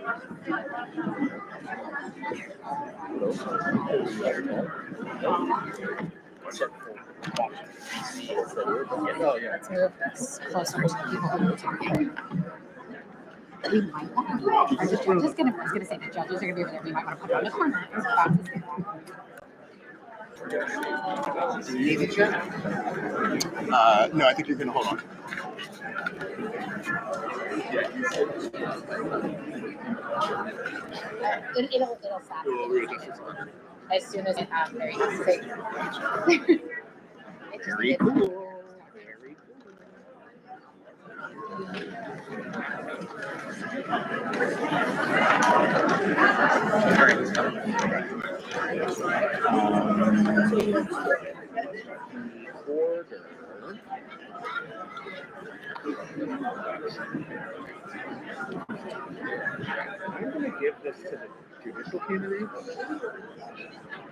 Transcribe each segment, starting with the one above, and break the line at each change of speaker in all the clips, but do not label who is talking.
Oh, yeah.
Let's move this closer to the people who are talking. We might want to, the judges gonna, I was gonna say the judges are gonna be over there. We might want to put it on the corner.
No, I think you're going to hold on.
It'll stop. As soon as there you go.
Very cool. I'm going to give this to the judicial candidates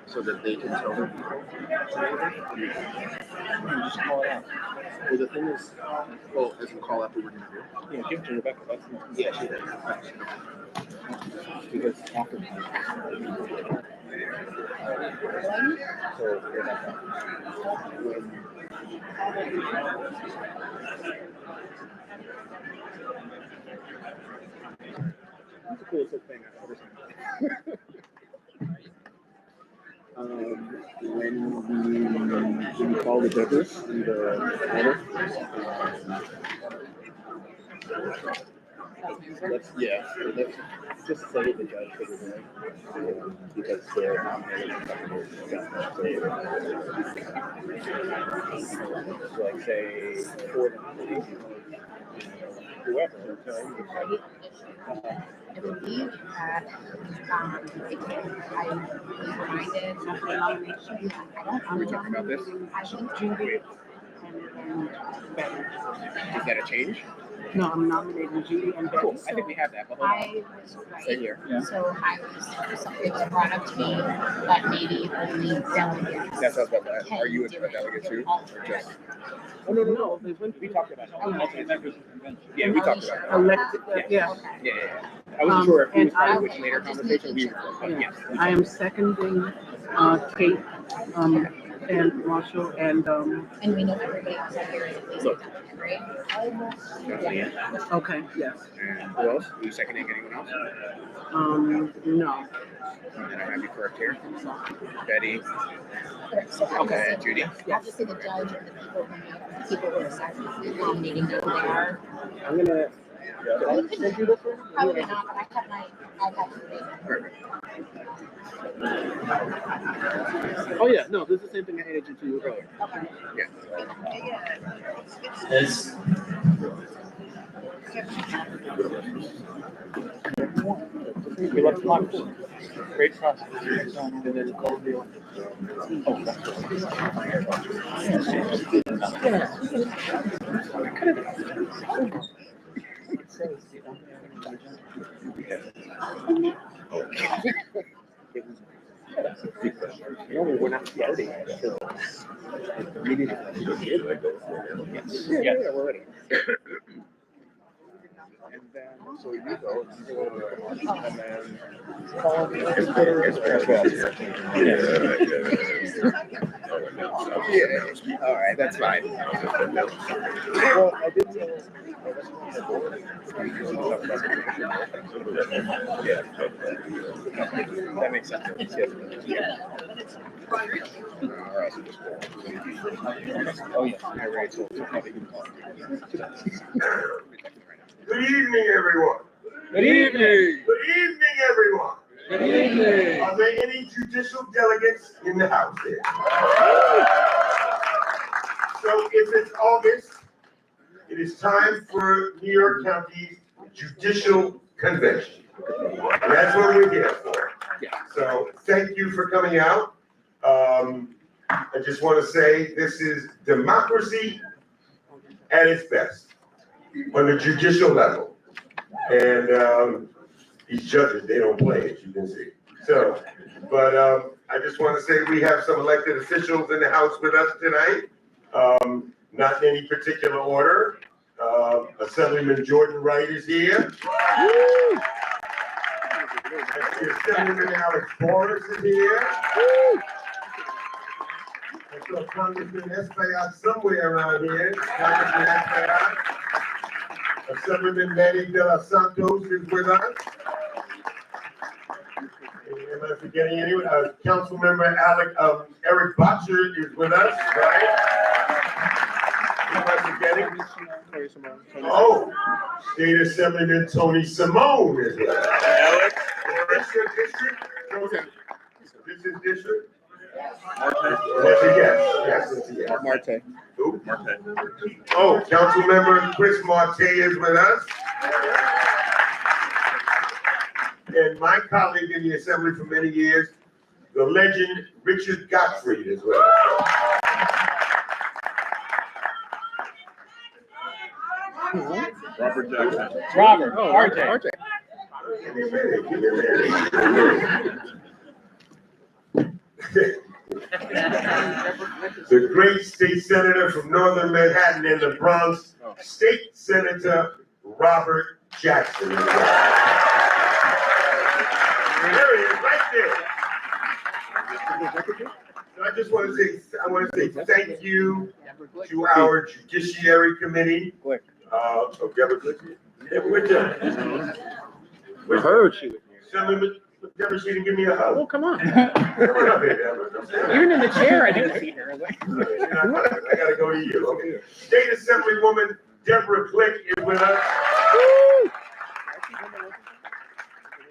so that they can tell their people. Just call it out. Well, the thing is, well, as we call out what we're going to do. Yeah, give it to Rebecca. That's not. Yeah, she did. Because after. So, that's the coolest thing I've ever seen. When we call the judges in the order, let's just say the judge for the day because they're nominated. So like say for the nomination of whoever.
I believe that I was reminded of the nomination. I don't know.
We're talking about this?
I think Judy and Betty.
Is that a change?
No, I'm nominating Judy and Betty.
Cool. I think we have that, but hold on.
I was right.
Same here. Yeah.
So it was brought up to me that maybe only delegates.
That's what I was about to ask. Are you a delegate too? Or just... Oh, no. We talked about it. Yeah, we talked about it.
Elected, yeah.
Yeah. I wasn't sure if it was part of which later conversation we were, but yes.
I am seconding Kate and Marshall and
we know everybody else out here is at least a delegate, right?
Yeah.
Okay, yes.
And who else? Are you seconding anyone else?
No.
And then I have you correct here. Betty.
So
Okay, Judy.
I'll just say the judge and the people who are nominating know who they are.
I'm gonna. Send you this one?
Probably not, but I have my iPad.
Perfect. Oh yeah, no, this is the same thing I handed you to earlier.
Okay.
Yeah.
Yes.
We left the great process. And then call the we're not starting. Yeah, we're ready. And then, so you go, and then yeah, all right, that's fine. Well, I did say that makes sense. All right, so just oh yeah, I already told you how to
Good evening, everyone.
Good evening.
Good evening, everyone.
Good evening.
Are there any judicial delegates in the house here? So if it's August, it is time for New York County's Judicial Convention. And that's what we're here for. So thank you for coming out. I just want to say this is democracy at its best on the judicial level. And these judges, they don't play, as you can see. So, but I just want to say we have some elected officials in the House with us tonight. Not in any particular order. Assemblyman Jordan Wright is here. Assemblyman Alex Boris is here. I saw Congressman Espaillat somewhere around here. Congressman Espaillat. Assemblyman Manny de los Santos is with us. Am I forgetting anyone? Councilmember Eric Botcher is with us, right? Am I forgetting? Oh, State Assemblyman Tony Simone is with us. Is this your district? This is district? That's a yes. Yes, it's a yes.
Marte.
Who? Marte. Oh, Councilmember Chris Marte is with us. And my colleague in the Assembly for many years, the legend Richard Gottfried is with us.
Robert Jackson.
Robert,
Oh,
RJ.
RJ.
Give me a minute, give me a minute. The great state senator from Northern Manhattan and the Bronx, State Senator Robert Jackson. There he is, right there. So I just want to say, thank you to our Judiciary Committee. Deborah Glick. Deborah,
We heard she was
Assemblyman, Deborah, she didn't give me a hug.
Oh, come on.
Come on up here, Deborah.
Even in the chair, I didn't see her.
I gotta go to you, okay? State Assemblywoman Deborah Glick is with us.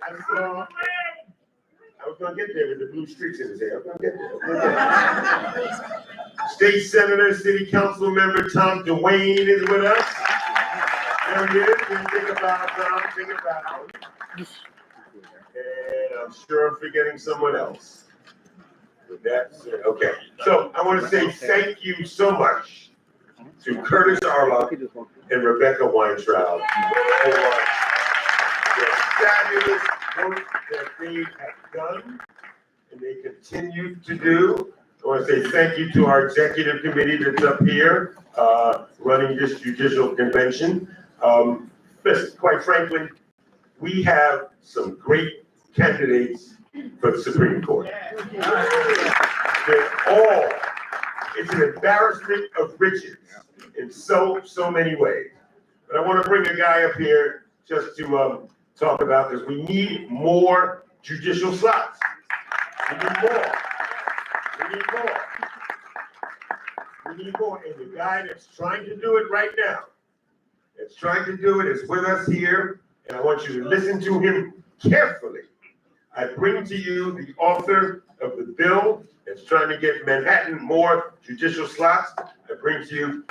I was gonna get there with the blue streaks in his hair. I was gonna get there. State Senator, City Council Member Tom DeWayne is with us. There he is. Think about Tom. Think about. And I'm sure I'm forgetting someone else. But that's it. Okay. So I want to say thank you so much to Curtis Arlock and Rebecca Weintraub for the fabulous work that they have done and they continue to do. I want to say thank you to our executive committee that's up here running this judicial convention. Listen, quite frankly, we have some great candidates for the Supreme Court. It's an embarrassment of riches in so many ways. But I want to bring a guy up here just to talk about this. We need more judicial slots. We need more. We need more. We need more. And the guy that's trying to do it right now, is with us here. And I want you to listen to him carefully. I bring to you the author of the bill that's trying to get Manhattan more judicial slots. I bring to you.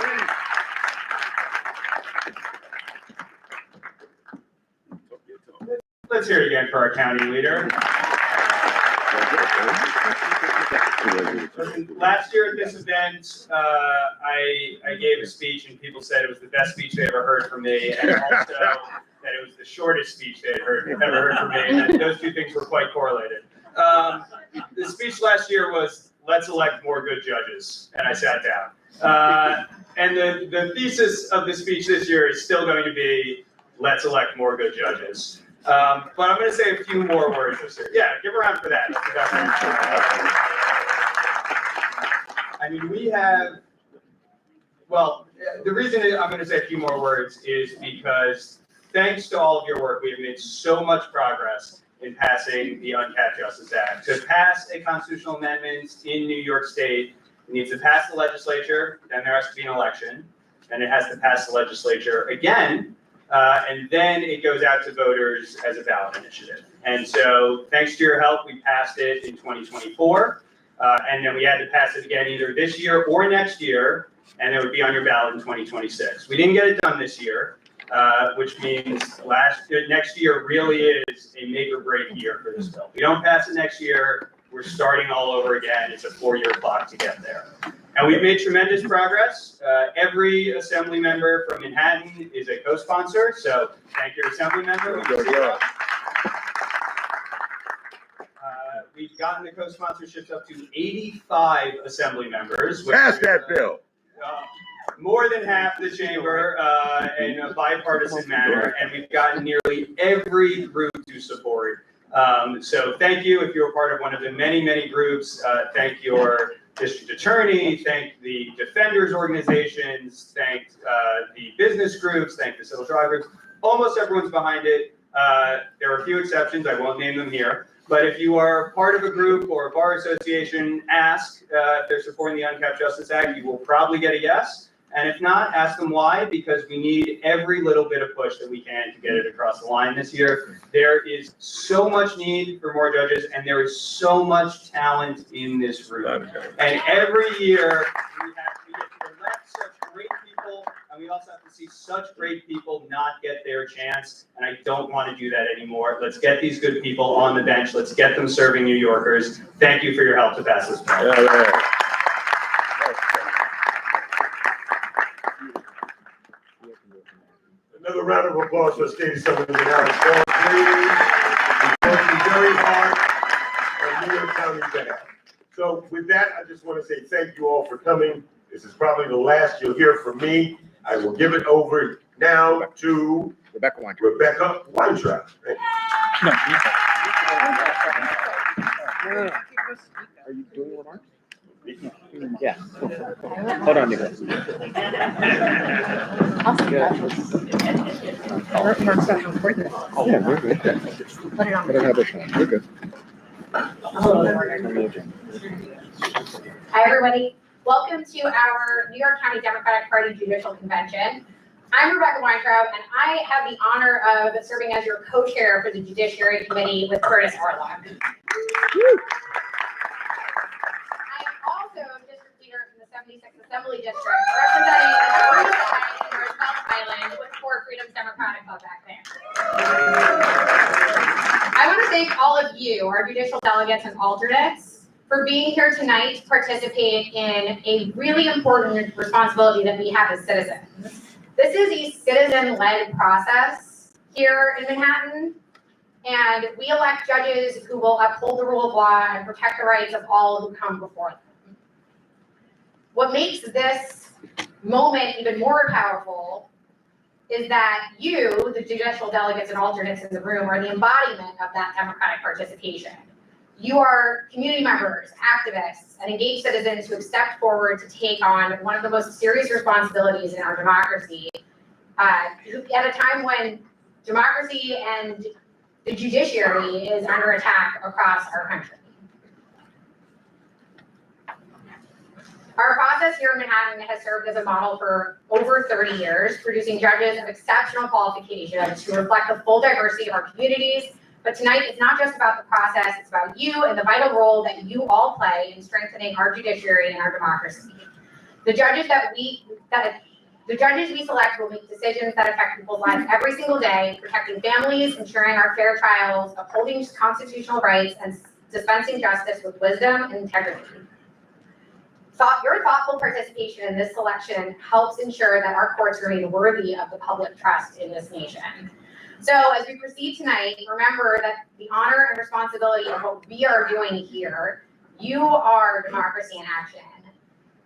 Let's hear it again for our county leader. Last year at this event, I gave a speech and people said it was the best speech they ever heard from me, and also that it was the shortest speech they had ever heard from me, and those two things were quite correlated. The speech last year was, let's elect more good judges, and I sat down. And the thesis of the speech this year is still going to be, let's elect more good judges. But I'm going to say a few more words this year. Yeah, give a round for that. I mean, we have, well, the reason I'm going to say a few more words is because thanks to all of your work, we have made so much progress in passing the Uncapped Justice Act. To pass a constitutional amendment in New York State, it needs to pass the legislature, then there has to be an election, and it has to pass the legislature again, and then it goes out to voters as a ballot initiative. And so thanks to your help, we passed it in 2024, and then we had to pass it again either this year or next year, and it would be on your ballot in 2026. We didn't get it done this year, which means next year really is a make or break year for this bill. If we don't pass it next year, we're starting all over again. It's a 4-year clock to get there. And we've made tremendous progress. Every assembly member from Manhattan is a co-sponsor, so thank your assembly member. We've gotten the co-sponsorships up to 85 assembly members.
Pass that bill.
More than half the chamber in a bipartisan manner, and we've gotten nearly every group to support So thank you if you're part of one of the many, many groups. Thank your district attorney, thank the defenders organizations, thank the business groups, thank the civil trial groups. Almost everyone's behind it. There are a few exceptions, I won't name them here. But if you are part of a group or a bar association, ask if they're supporting the Uncapped Justice Act. You will probably get a yes. And if not, ask them why, because we need every little bit of push that we can to get it across the line this year. There is so much need for more judges, and there is so much talent in this room. And every year, we get to elect such great people, and we also have to see such great people not get their chance, and I don't want to do that anymore. Let's get these good people on the bench. Let's get them serving New Yorkers. Thank you for your help to pass this bill.
Another round of applause for the state assembly. Now, working very hard on New York County's behalf. So with that, I just want to say thank you all for coming. This is probably the last you'll hear from me. I will give it over now to
Rebecca Weintraub.
Rebecca Weintraub.
Are you doing remarks? Yeah. Hold on, Nicholas. Oh, yeah, we're good.
Put it on.
I don't have this one. We're good.
Hi, everybody. Welcome to our New York County Democratic Party Judicial Convention. I'm Rebecca Weintraub, and I have the honor of serving as your co-chair for the Judiciary Committee with Curtis Harlock. I am also district leader in the 76th Assembly District, representing the Freedom Side and Roosevelt Island with Four Freedoms Democratic Club back there. I want to thank all of you, our judicial delegates and alternates, for being here tonight to participate in a really important responsibility that we have as citizens. This is a citizen-led process here in Manhattan, and we elect judges who will uphold the rule of law and protect the rights of all who come before them. What makes this moment even more powerful is that you, the judicial delegates and alternates in the room, are the embodiment of that democratic participation. You are community members, activists, and engaged citizens who have stepped forward to take on one of the most serious responsibilities in our democracy at a time when democracy and the judiciary is under attack across our country. Our process here in Manhattan has served as a model for over 30 years, producing judges of exceptional qualifications who reflect the full diversity of our communities. But tonight, it's not just about the process, it's about you and the vital role that you all play in strengthening our judiciary and our democracy. The judges we select will make decisions that affect people's lives every single day, protecting families, ensuring our fair trials, upholding constitutional rights, and dispensing justice with wisdom and integrity. Your thoughtful participation in this selection helps ensure that our courts remain worthy of the public trust in this nation. So as we proceed tonight, remember that the honor and responsibility of what we are doing here, you are democracy in action.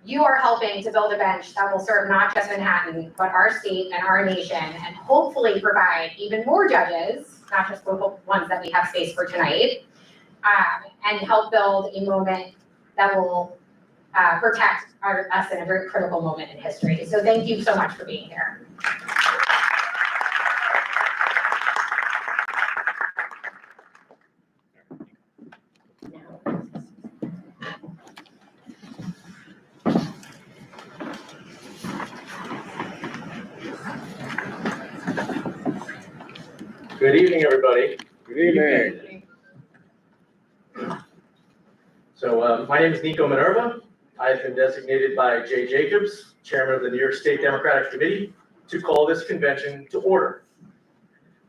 You are helping to build a bench that will serve not just Manhattan, but our state and our nation, and hopefully provide even more judges, not just the ones that we have space for tonight, and help build a moment that will protect us in a very critical moment in history. So thank you so much for being here.
Good evening, everybody.
Good evening.
So my name is Nico Minerva. I've been designated by Jay Jacobs, chairman of the New York State Democratic Committee, to call this convention to order.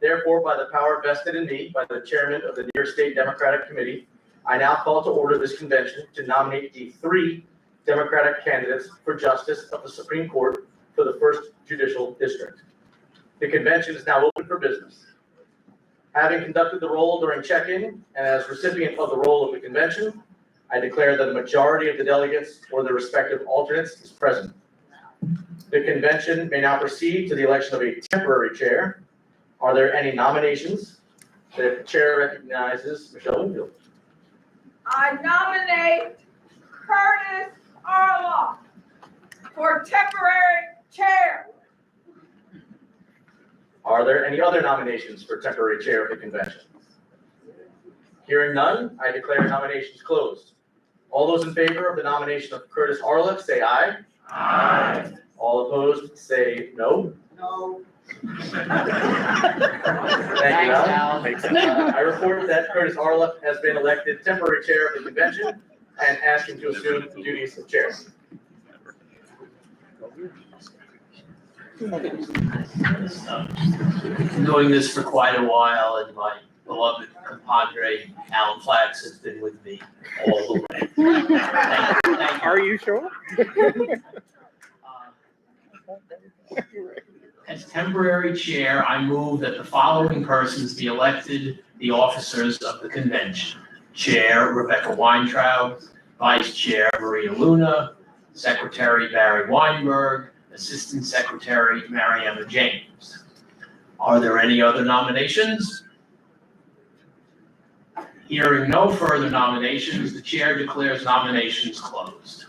Therefore, by the power vested in me by the chairman of the New York State Democratic Committee, I now call to order this convention to nominate the 3 Democratic candidates for justice of the Supreme Court for the 1st Judicial District. The convention is now open for business. Having conducted the roll during check-in and as recipient of the roll of the convention, I declare that a majority of the delegates or their respective alternates is present. The convention may now proceed to the election of a temporary chair. Are there any nominations? The chair recognizes Michelle Winfield.
I nominate Curtis Arloff for temporary chair.
Are there any other nominations for temporary chair of the convention? Hearing none, I declare nominations closed. All those in favor of the nomination of Curtis Arloff, say aye.
Aye.
All opposed, say no.
No.
Thank you, Al. I report that Curtis Arloff has been elected temporary chair of the convention and ask him to assume the duties of chair.
Been doing this for quite a while, and my beloved compadre Alan Flax has been with me all the way. Thank you.
Are you sure?
As temporary chair, I move that the following persons be elected the officers of the convention. Chair Rebecca Weintraub, Vice Chair Maria Luna, Secretary Barry Weinberg, Assistant Secretary Mariana James. Are there any other nominations? Hearing no further nominations, the chair declares nominations closed.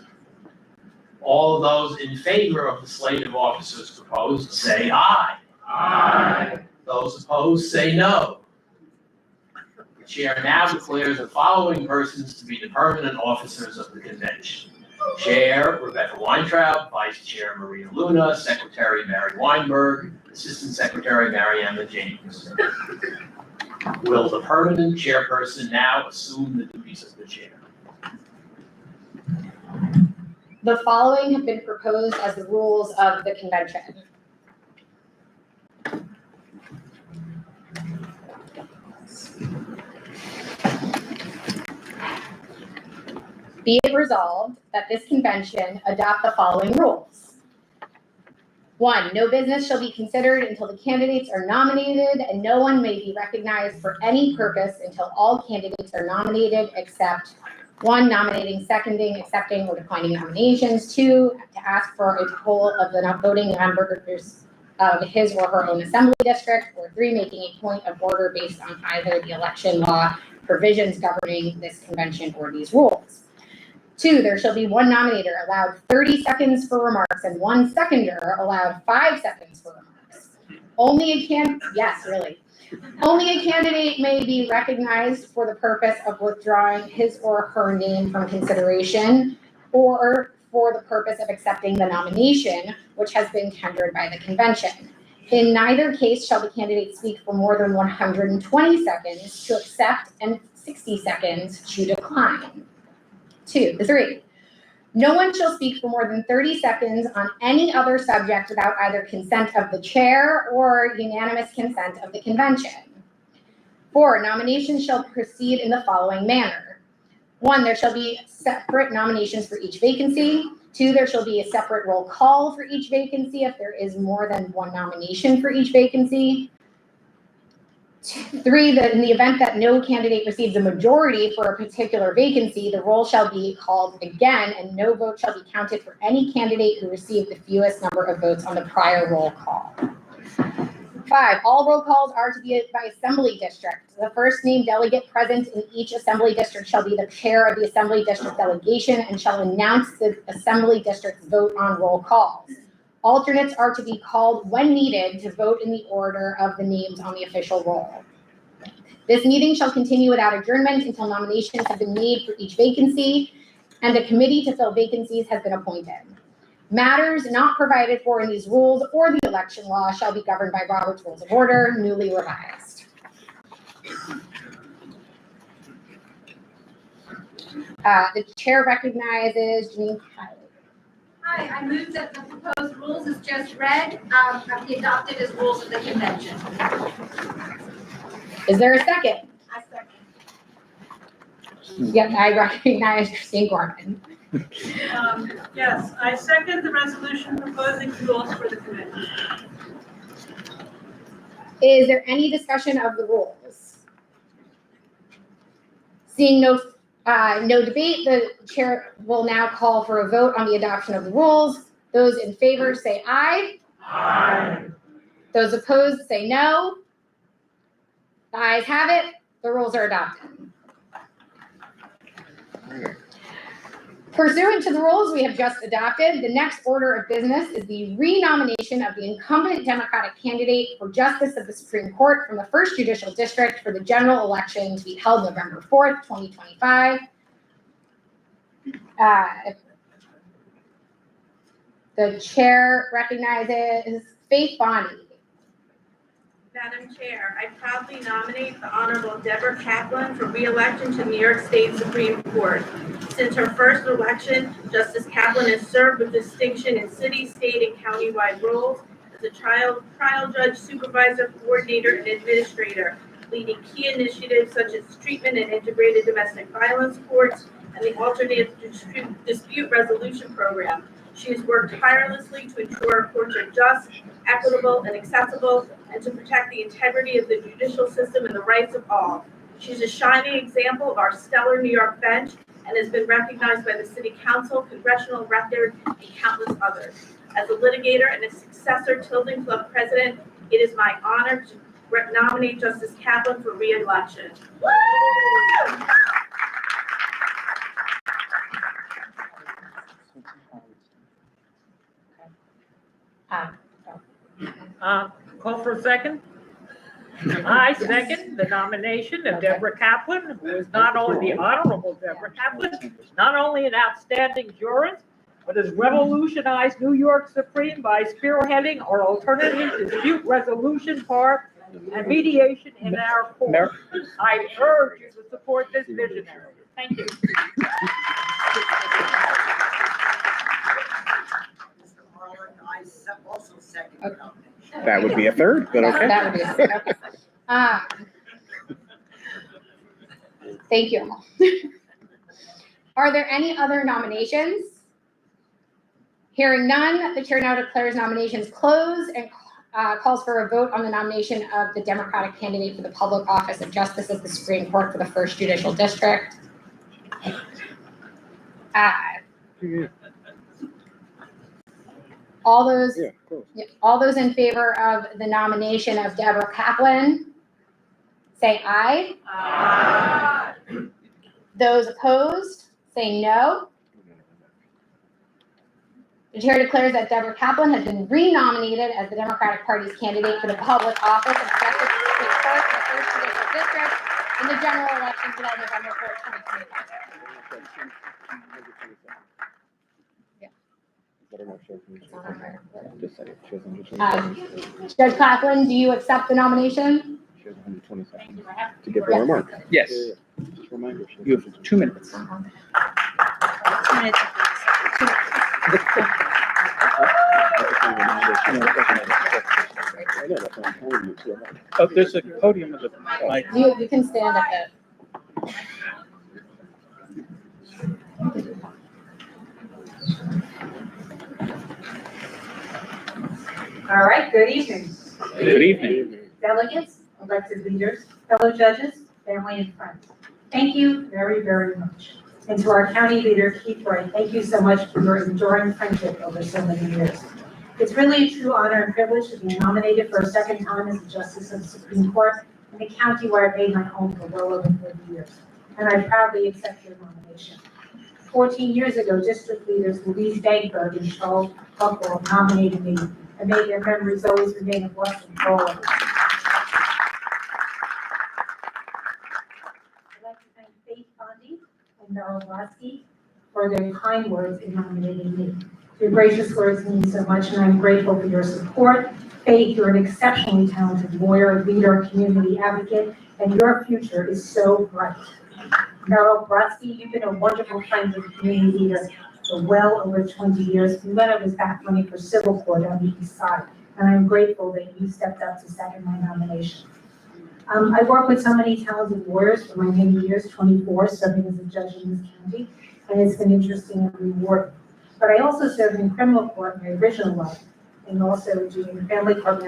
All of those in favor of the slate of officers proposed, say aye.
Aye.
Those opposed, say no. The chair now declares the following persons to be the permanent officers of the convention. Chair Rebecca Weintraub, Vice Chair Maria Luna, Secretary Barry Weinberg, Assistant Secretary Mariana James. Will the permanent chairperson now assume the duties of the chair?
The following have been proposed as the rules of the convention. Be it resolved that this convention adopt the following rules. 1, no business shall be considered until the candidates are nominated, and no one may be recognized for any purpose until all candidates are nominated except 1, nominating, seconding, accepting, or declining nominations. 2, to ask for a poll of the voting members of his or her own assembly district. Or 3, making a point of order based on either the election law provisions governing this convention or these rules. 2, there shall be 1 nominator allowed 30 seconds for remarks and 1 seconder allowed 5 seconds for remarks. Only a candidate may be recognized for the purpose of withdrawing his or her name from consideration or for the purpose of accepting the nomination which has been tendered by the convention. In neither case shall the candidate speak for more than 120 seconds to accept and 60 seconds to decline. 3, no one shall speak for more than 30 seconds on any other subject without either consent of the chair or unanimous consent of the convention. 4, nominations shall proceed in the following manner. 1, there shall be separate nominations for each vacancy. 2, there shall be a separate roll call for each vacancy if there is more than 1 nomination for each vacancy. 3, that in the event that no candidate receives a majority for a particular vacancy, the roll shall be called again and no vote shall be counted for any candidate who received the fewest number of votes on the prior roll call. 5, all roll calls are to be by assembly district. The first named delegate present in each assembly district shall be the chair of the assembly district delegation and shall announce the assembly district's vote on roll calls. Alternates are to be called when needed to vote in the order of the names on the official roll. This meeting shall continue without adjournment until nominations have been made for each vacancy and a committee to fill vacancies has been appointed. Matters not provided for in these rules or the election law shall be governed by Robert's Rules of Order, newly revised. The chair recognizes Janine Kiley.
Hi, I move that the proposed rules as just read be adopted as rules of the convention.
Is there a second?
I second.
Yep, I recognize Christine Gorman.
Yes, I second the resolution proposing rules for the convention.
Is there any discussion of the rules? Seeing no debate, the chair will now call for a vote on the adoption of the rules. Those in favor say aye.
Aye.
Those opposed say no. The ayes have it. The rules are adopted. Pursuant to the rules we have just adopted, the next order of business is the renomination of the incumbent Democratic candidate for Justice of the Supreme Court from the 1st Judicial District for the general election to be held November 4th, 2025. The chair recognizes Faith Bondi.
Madam Chair, I proudly nominate the Honorable Deborah Kaplan for re-election to New York State Supreme Court. Since her first election, Justice Kaplan has served with distinction in city, state, and countywide roles as a trial judge, supervisor, coordinator, and administrator, leading key initiatives such as treatment and integrated domestic violence courts and the alternate dispute resolution program. She has worked tirelessly to ensure our courts are just, equitable, and accessible, and to protect the integrity of the judicial system and the rights of all. She's a shining example of our stellar New York bench and has been recognized by the City Council, Congressional Record, and countless others. As a litigator and a successor Tilden Club president, it is my honor to nominate Justice Kaplan for re-election.
Call for a second. I second the nomination of Deborah Kaplan, who is not only the Honorable Deborah Kaplan, not only an outstanding jurist, but has revolutionized New York Supreme by spearheading our alternative dispute resolution part and mediation in our court. I urge you to support this visionary. Thank you.
Also second the nomination.
That would be a third, but okay.
That would be a thank you. Are there any other nominations? Hearing none, the chair now declares nominations closed and calls for a vote on the nomination of the Democratic candidate for the public office of Justice of the Supreme Court for the 1st Judicial District. All those in favor of the nomination of Deborah Kaplan, say aye. Aye. Those opposed, say no. The chair declares that Deborah Kaplan has been re-nominated as the Democratic Party's candidate for the public office of Justice of the Supreme Court for the 1st Judicial District in the general election to be held November 4th, 2025. Judge Kaplan, do you accept the nomination?
She has 120 seconds to give her remark. Yes. Just remind her. You have 2 minutes.
2 minutes.
Oh, there's a podium with a mic.
You can stand at it.
All right, good evening.
Good evening.
Delegates, elected leaders, fellow judges, family and friends. Thank you very, very much. And to our county leader, Keith Wright, thank you so much for your enduring friendship over so many years. It's really a true honor and privilege to be nominated for a second time as a Justice of the Supreme Court in the county where I made my home for well over 30 years. And I proudly accept your nomination. 14 years ago, district leaders Louise Dankberg and Charles Buckle nominated me and made their memories always remain a blessing for all of us. I'd like to thank Faith Bondi and Darrell Brodsky for their kind words in nominating me. Your gracious words mean so much, and I'm grateful for your support. Faith, you're an exceptionally talented lawyer, leader, community advocate, and your future is so bright. Darrell Brodsky, you've been a wonderful friend and community leader for well over 20 years. We when I was back running for civil court on the east side, and I'm grateful that you stepped up to second my nomination. I worked with so many talented lawyers for my many years, 24, serving as a judge in this county, and it's been interesting and rewarding. But I also served in criminal court in my original life, and also doing family court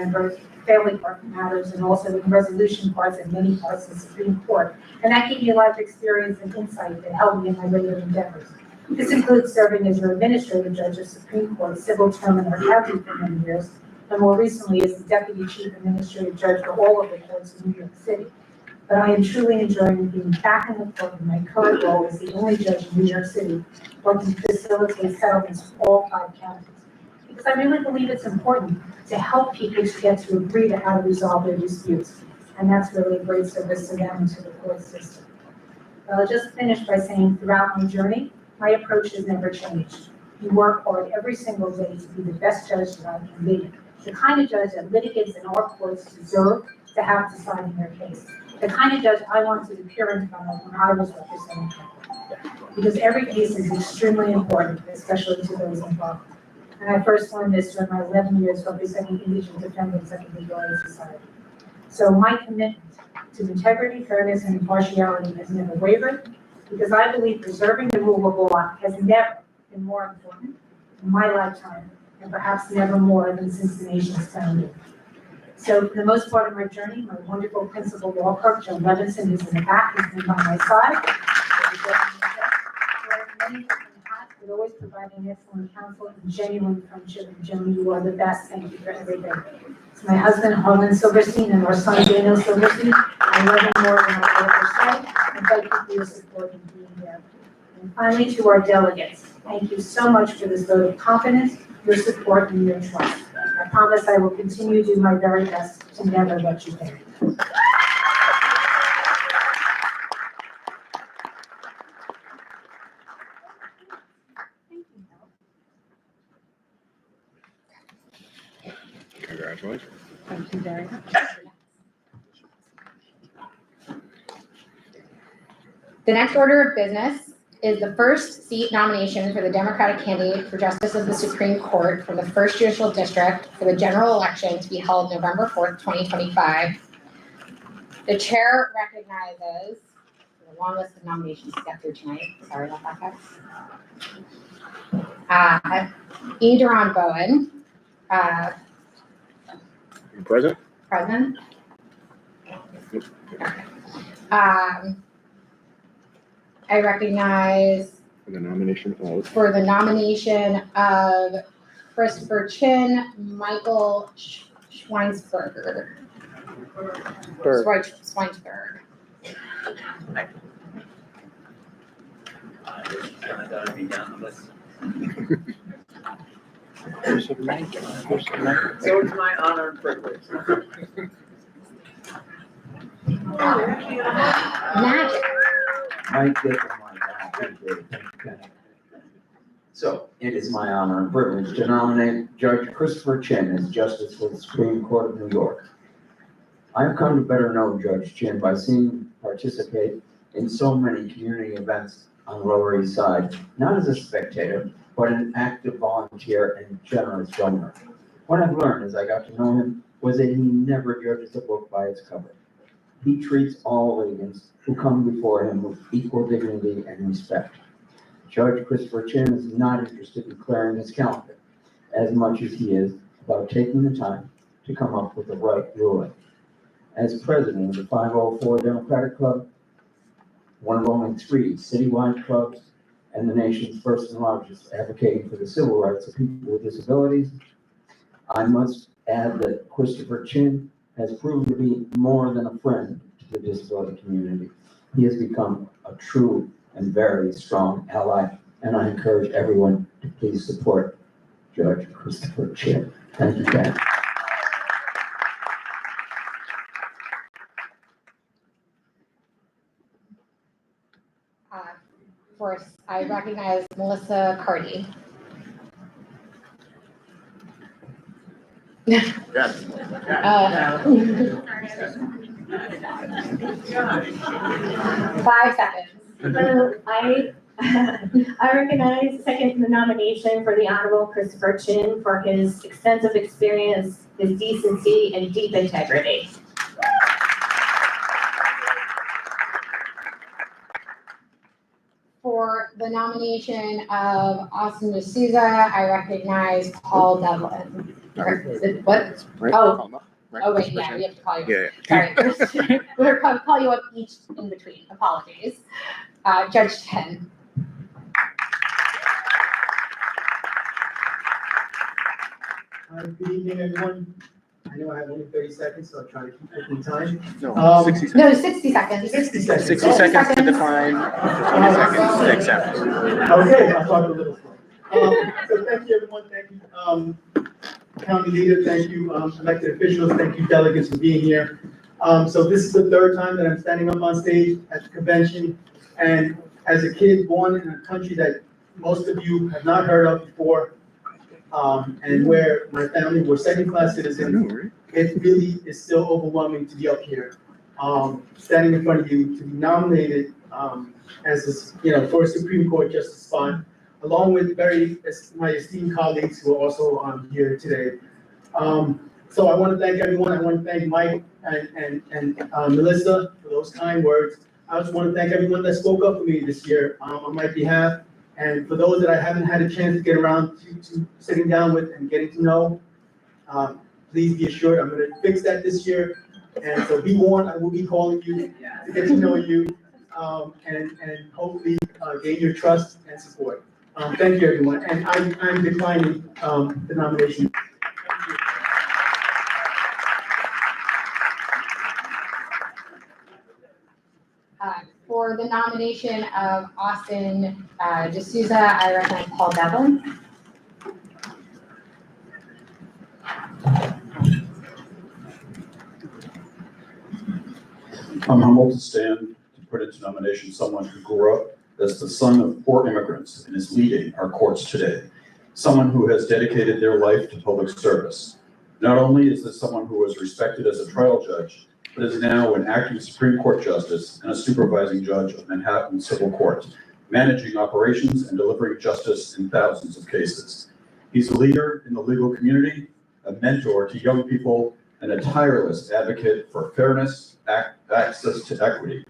matters, and also in resolution parts and many parts of the Supreme Court. And that gave me a lot of experience and insight that helped me in my later endeavors. This includes serving as your administrative judge of Supreme Court civil term in our county for many years, and more recently as the deputy chief administrative judge for all of the courts in New York City. but I am truly enjoying being back in the court in my current role as the only judge in New York City working to facilitate settlements for all 5 counties. Because I really believe it's important to help people to get to agree to how to resolve their disputes. And that's really a great service to them and to the court system. I'll just finish by saying throughout my journey, my approach has never changed. You work hard every single day to be the best judge that I can be. The kind of judge that litigants in our courts deserve to have deciding their case. The kind of judge I wanted to appear in front of when I was representing people. Because every case is extremely important, especially to those involved. And I first learned this during my 11 years representing indigent defendants at the Legal Aid Society. So my commitment to integrity, fairness, and impartiality has never wavered, because I believe preserving the rule of law has never been more important in my lifetime, and perhaps never more than since the nation's founding. So for the most part of my journey, my wonderful principal law clerk, Joe Levinson, who's in the back, has been by my side. Wearing many different hats, but always providing excellent counsel and genuine friendship. And Jimmy, you are the best. Thank you for everything. To my husband, Harlan Silverstein, and our son, Daniel Silverstein, I love him more than I will ever say, and thank you for your support in being here. And finally, to our delegates, thank you so much for this vote of confidence, your support, and your trust. I promise I will continue to do my very best to never let you down.
Congratulations.
Thank you very much.
The next order of business is the first seat nomination for the Democratic candidate for Justice of the Supreme Court from the 1st Judicial District for the general election to be held November 4th, 2025. The chair recognizes, a long list of nominations to get through tonight, sorry about that, guys. E. Duran Bowen,
Present?
present. I recognize
For the nomination
of Christopher Chin, Michael Schweinsberger. Schweinsberg.
So it's my honor and privilege.
Magic.
So it is my honor and privilege to nominate Judge Christopher Chin as Justice for the Supreme Court of New York. I have come to better know Judge Chin by seeing him participate in so many community events on the Lower East Side, not as a spectator, but an active volunteer and generous donor. What I've learned as I got to know him was that he never judges a book by its cover. He treats all litigants who come before him with equal dignity and respect. Judge Christopher Chin is not interested in clearing his calendar as much as he is about taking the time to come up with the right ruling. As president of the 504 Democratic Club, one of only 3 citywide clubs and the nation's first and largest advocating for the civil rights of people with disabilities, I must add that Christopher Chin has proven to be more than a friend to the disability community. He has become a true and very strong ally, and I encourage everyone to please support Judge Christopher Chin. Thank you, Dan.
First, I recognize Melissa Carty.
Yes.
5 seconds.
I recognize second the nomination for the Honorable Christopher Chin for his extensive experience, his decency, and deep integrity.
For the nomination of Austin D'Souza, I recognize Paul Devlin. What?
Right?
Oh.
Right?
Oh, wait, yeah, we have to call you.
Yeah.
Sorry. We're going to call you up each in between. Apologies. Judge Chen.
Good evening, everyone. I know I have only 30 seconds, so I'll try to keep it in time.
No, 60 seconds.
No, 60 seconds.
60 seconds.
60 seconds to define, 20 seconds to accept.
Okay, I'll talk a little slow. So thank you, everyone. Thank you, county leader. Thank you, elected officials. Thank you, delegates, for being here. So this is the third time that I'm standing up on stage at the convention. And as a kid born in a country that most of you have not heard of before, and where my family were second-class citizens, it really is still overwhelming to be up here, standing in front of you, to be nominated as this, for a Supreme Court justice spot, along with my esteemed colleagues who are also here today. So I want to thank everyone. I want to thank Mike and Melissa for those kind words. I just want to thank everyone that spoke up for me this year on my behalf. And for those that I haven't had a chance to get around to sitting down with and getting to know, please be assured I'm going to fix that this year. And so be warned, I will be calling you to get to know you and hopefully gain your trust and support. Thank you, everyone. And I'm declining the nomination.
For the nomination of Austin D'Souza, I recommend Paul Devlin.
I'm humbled to stand to put into nomination someone who grew up as the son of poor immigrants and is leading our courts today. Someone who has dedicated their life to public service. Not only is this someone who was respected as a trial judge, but is now an acting Supreme Court justice and a supervising judge of Manhattan Civil Court, managing operations and delivering justice in thousands of cases. He's a leader in the legal community, a mentor to young people, and a tireless advocate for fairness, access to equity.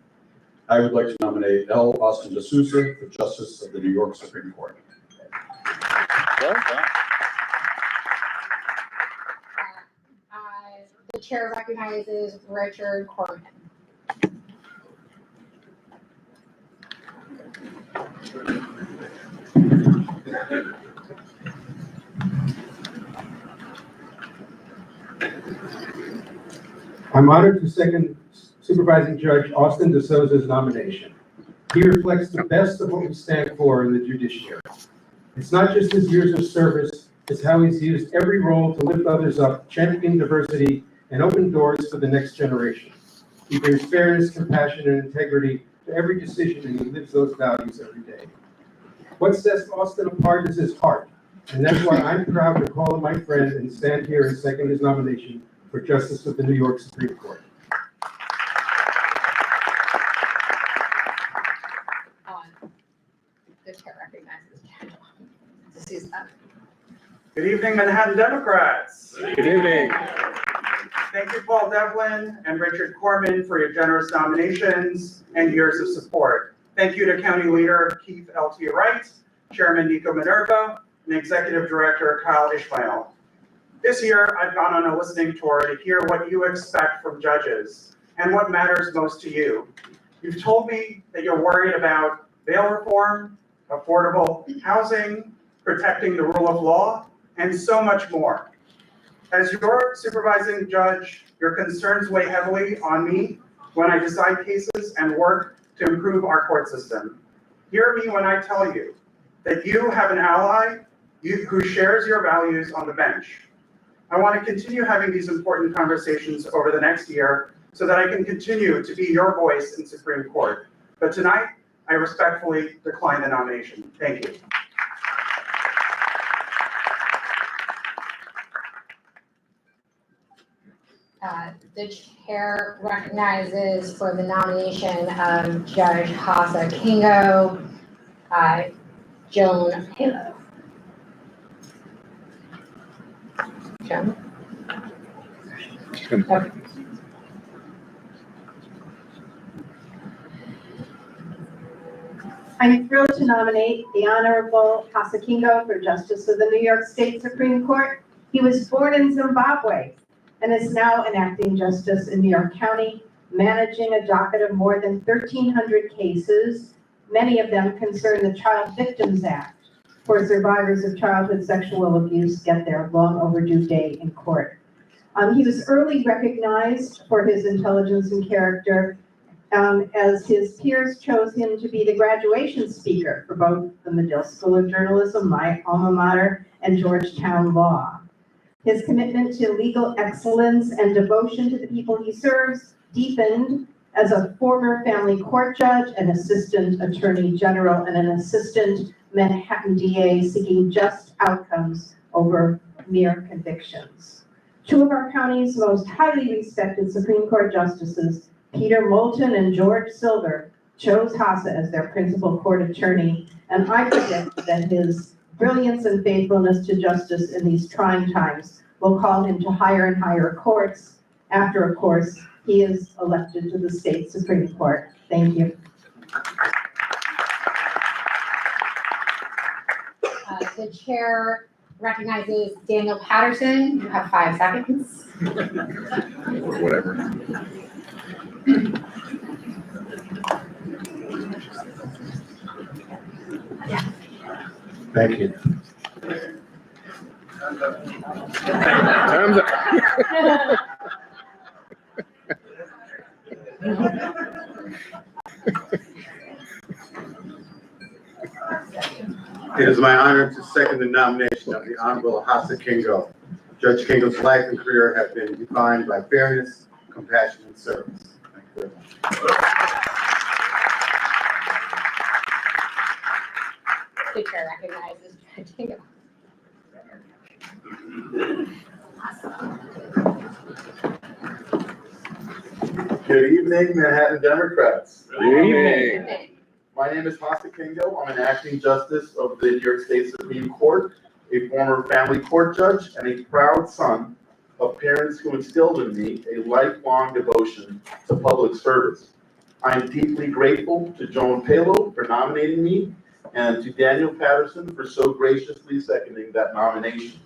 I would like to nominate L. Austin D'Souza for Justice of the New York Supreme Court.
Well done.
The chair recognizes Richard Corman.
I'm honored to second Supervising Judge Austin D'Souza's nomination. He reflects the best of what we stand for in the judiciary. It's not just his years of service, it's how he's used every role to lift others up, champion diversity, and open doors for the next generation. He brings fairness, compassion, and integrity to every decision, and he lives those values every day. What sets Austin apart is his heart, and that's why I'm proud to call him my friend and stand here and second his nomination for Justice of the New York Supreme Court.
The chair recognizes D'Souza.
Good evening, Manhattan Democrats.
Good evening.
Thank you, Paul Devlin and Richard Corman, for your generous nominations and years of support. Thank you to County Leader Keith L.T. Wright, Chairman Nico Minerva, and Executive Director Kyle Ishmael. This year, I've gone on a listening tour to hear what you expect from judges and what matters most to you. You've told me that you're worried about bail reform, affordable housing, protecting the rule of law, and so much more. As your supervising judge, your concerns weigh heavily on me when I decide cases and work to improve our court system. Hear me when I tell you that you have an ally who shares your values on the bench. I want to continue having these important conversations over the next year so that I can continue to be your voice in Supreme Court. But tonight, I respectfully decline the nomination. Thank you.
The chair recognizes for the nomination of Judge Hasa Kingo, Joan Halo. Joan? Okay.
I'm thrilled to nominate the Honorable Hasa Kingo for Justice of the New York State Supreme Court. He was born in Zimbabwe and is now an acting justice in New York County, managing a docket of more than 1,300 cases. Many of them concern the Child Victims Act, where survivors of childhood sexual abuse get their long overdue day in court. He was early recognized for his intelligence and character, as his peers chose him to be the graduation speaker for both the Medill School of Journalism, my alma mater, and Georgetown Law. His commitment to legal excellence and devotion to the people he serves deepened as a former family court judge, an assistant attorney general, and an assistant Manhattan DA seeking just outcomes over mere convictions. Two of our county's most highly respected Supreme Court justices, Peter Moulton and George Silver, chose Hassa as their principal court attorney, and I predict that his brilliance and faithfulness to justice in these trying times will call him to higher and higher courts after, of course, he is elected to the state Supreme Court. Thank you.
The chair recognizes Daniel Patterson. You have 5 seconds.
Or whatever.
Thank you.
Time's up.
It is my honor to second the nomination of the Honorable Hassa Kingo. Judge Kingo's life and career have been defined by fairness, compassion, and service. Thank you very much.
The chair recognizes Judge Kingo.
Good evening, Manhattan Democrats.
Good evening.
My name is Hassa Kingo. I'm an acting justice of the New York State Supreme Court, a former family court judge, and a proud son of parents who instilled in me a lifelong devotion to public service. I'm deeply grateful to Joan Palo for nominating me and to Daniel Patterson for so graciously seconding that nomination.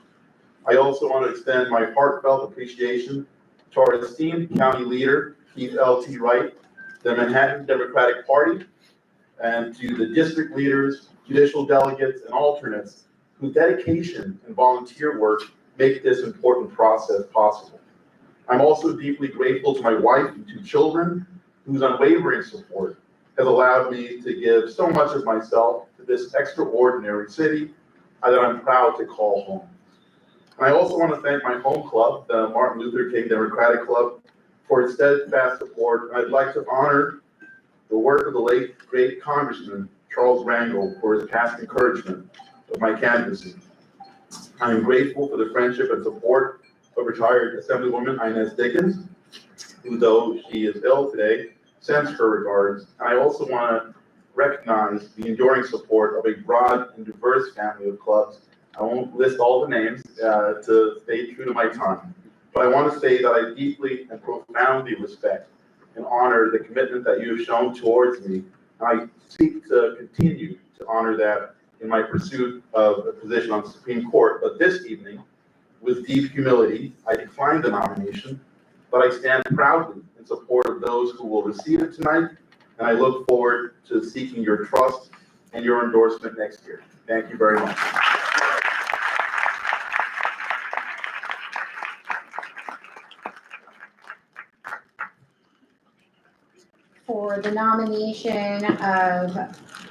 I also want to extend my heartfelt appreciation to our esteemed county leader, Keith L.T. Wright, the Manhattan Democratic Party, and to the district leaders, judicial delegates, and alternates whose dedication and volunteer work make this important process possible. I'm also deeply grateful to my wife and 2 children, whose unwavering support has allowed me to give so much of myself to this extraordinary city that I'm proud to call home. And I also want to thank my home club, the Martin Luther King Democratic Club, for its steadfast support. And I'd like to honor the work of the late, great Congressman Charles Rangel for his past encouragement of my canvassing. I am grateful for the friendship and support of retired Assemblywoman Inez Dickens, who, though she is ill today, sends her regards. And I also want to recognize the enduring support of a broad and diverse family of clubs. I won't list all the names to stay true to my time, but I want to say that I deeply and profoundly respect and honor the commitment that you have shown towards me. I seek to continue to honor that in my pursuit of a position on the Supreme Court. But this evening, with deep humility, I decline the nomination, but I stand proudly in support of those who will receive it tonight, and I look forward to seeking your trust and your endorsement next year. Thank you very much.
For the nomination of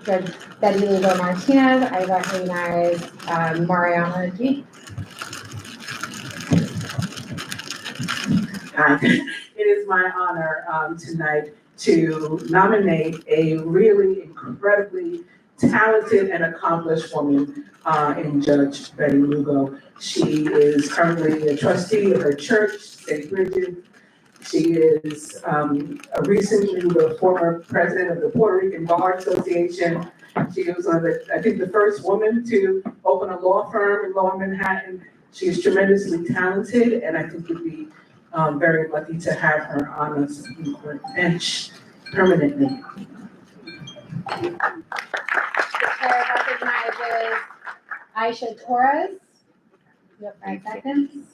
Judge Betty Lugo Martinez, I recognize Mariana G.
Hi. It is my honor tonight to nominate a really incredibly talented and accomplished woman in Judge Betty Lugo. She is currently a trustee of her church, St. Bridget. She is recently the former president of the Puerto Rican Bar Association. She was one of the, I think, the first woman to open a law firm in Lower Manhattan. She is tremendously talented, and I think we'd be very lucky to have her on the Supreme Court bench permanently.
The chair recognizes Aisha Torres. You have 5 seconds.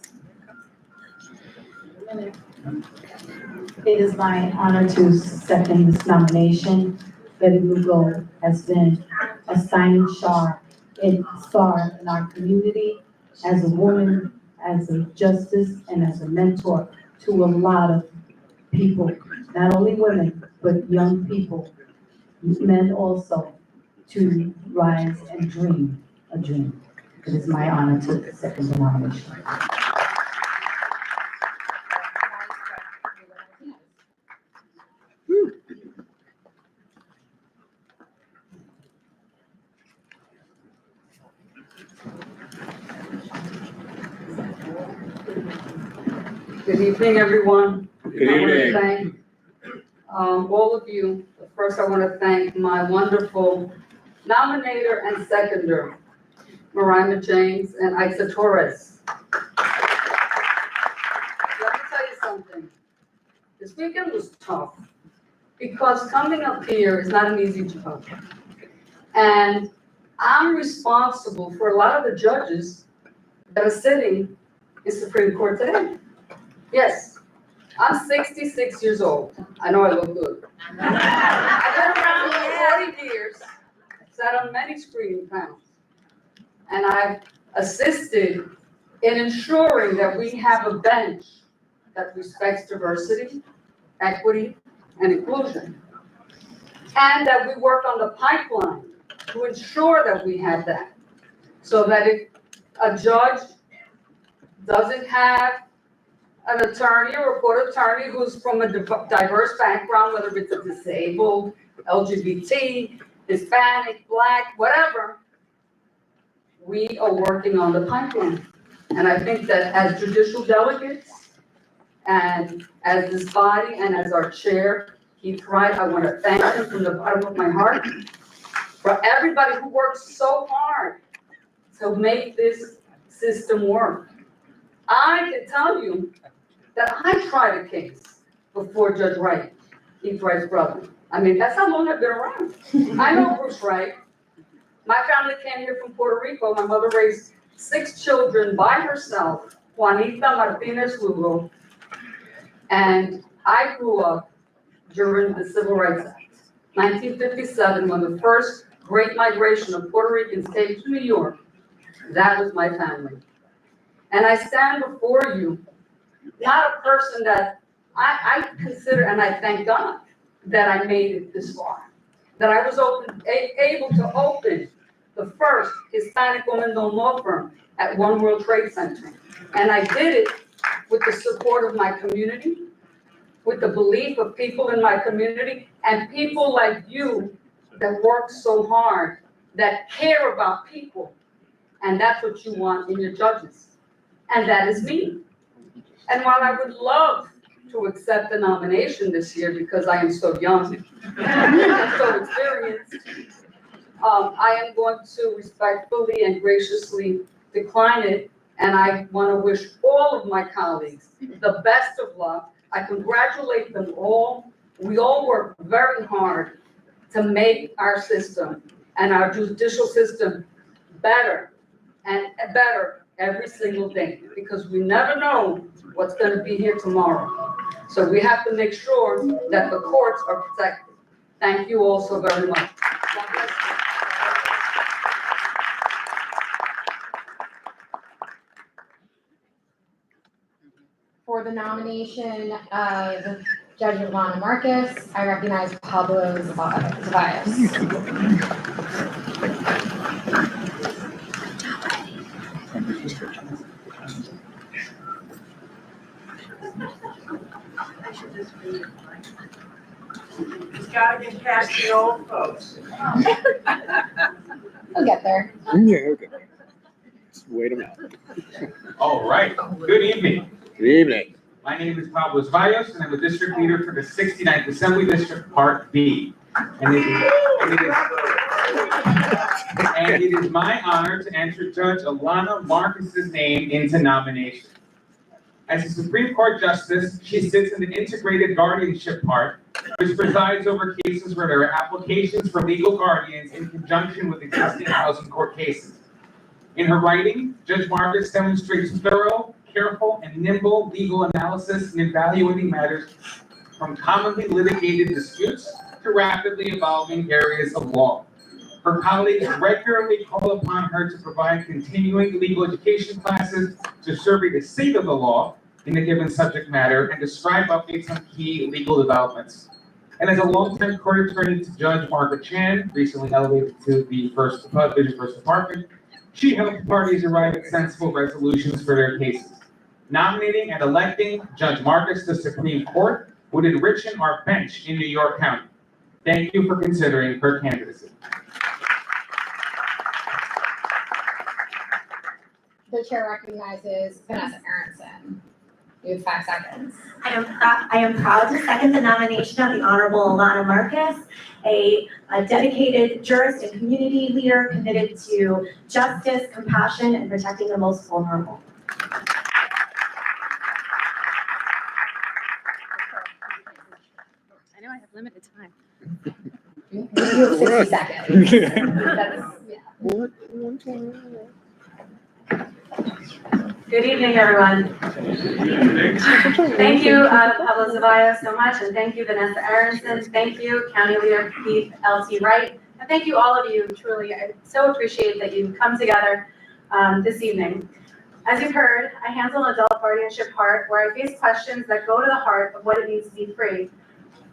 It is my honor to second this nomination. Betty Lugo has been a shining star in our community as a woman as a justice and as a mentor to a lot of people, not only women, but young people, men also, to rise and dream a dream. It is my honor to second the nomination.
Good evening, everyone.
Good
I want to
evening.
thank all of you. First, I want to thank my wonderful nominator and seconder, Marima James and Isa Torres. Let me tell you something. This weekend was tough because coming up here is not an easy job. And I'm responsible for a lot of the judges that are sitting in Supreme Court today. Yes, I'm 66 years old. I know I look good. I've been around for 40 years, sat on many screening panels, and I've assisted in ensuring that we have a bench that respects diversity, equity, and inclusion. And that we work on the pipeline to ensure that we have that. So that if a judge doesn't have an attorney or a court attorney who's from a diverse background, whether it's a disabled, LGBT, Hispanic, Black, whatever, we are working on the pipeline. And I think that as judicial delegates and as this body and as our chair, Keith Wright, I want to thank him from the bottom of my heart for everybody who works so hard to make this system work. I can tell you that I tried a case before Judge Wright, Keith Wright's brother. I mean, that's how long I've been around. I know Bruce Wright. My family came here from Puerto Rico. My mother raised 6 children by herself, Juanita Martinez Lugo. And I grew up during the Civil Rights Act, 1957, when the first great migration of Puerto Ricans came to New York. That was my family. And I stand before you, not a person that I consider, and I thank God that I made it this far, that I was able to open the first Hispanic woman-owned law firm at One World Trade Center. And I did it with the support of my community, with the belief of people in my community, and people like you that work so hard, that care about people. And that's what you want in your judges. And that is me. And while I would love to accept the nomination this year because I am so young and so experienced, I am going to respectfully and graciously decline it. And I want to wish all of my colleagues the best of luck. I congratulate them all. We all work very hard to make our system and our judicial system better and better every single day, because we never know what's going to be here tomorrow. So we have to make sure that the courts are protected. Thank you all so very much. God bless you.
For the nomination of Judge Ivana Marcus, I recognize Pablo Zavallos.
It's gotta get past the old folks.
We'll get there.
Yeah, okay. Just wait them out.
All right, good evening.
Good evening.
My name is Pablo Zavallos, and I'm the district leader for the 69th Assembly District, Part B. And it is my honor to enter Judge Ivana Marcus's name into nomination. As a Supreme Court Justice, she sits in the Integrated Guardianship Part, which presides over cases where there are applications for legal guardians in conjunction with existing housing court cases. In her writing, Judge Marcus demonstrates thorough, careful, and nimble legal analysis in evaluating matters from commonly litigated disputes to rapidly evolving areas of law. Her colleagues regularly call upon her to provide continuing legal education classes to survey the state of the law in a given subject matter and describe updates on key legal developments. And as a longtime court attorney to Judge Margaret Chan, recently elevated to the First Department, she helped parties arrive at sensible resolutions for their cases. Nominating and electing Judge Marcus to the Supreme Court would enrichen our bench in New York County. Thank you for considering her candidacy.
The chair recognizes Vanessa Aronson. You have 5 seconds.
I am proud to second the nomination of the Honorable Alana Marcus, a dedicated jurist and community leader committed to justice, compassion, and protecting the most vulnerable.
I know I have limited time.
You have 60 seconds.
Good evening, everyone. Thank you, Pablo Zavalla, so much, and thank you, Vanessa Aronson. Thank you, County Leader Keith L.T. Wright, and thank you, all of you. Truly, I so appreciate that you've come together this evening. As you've heard, I handle an adult guardianship part where I face questions that go to the heart of what it means to be free.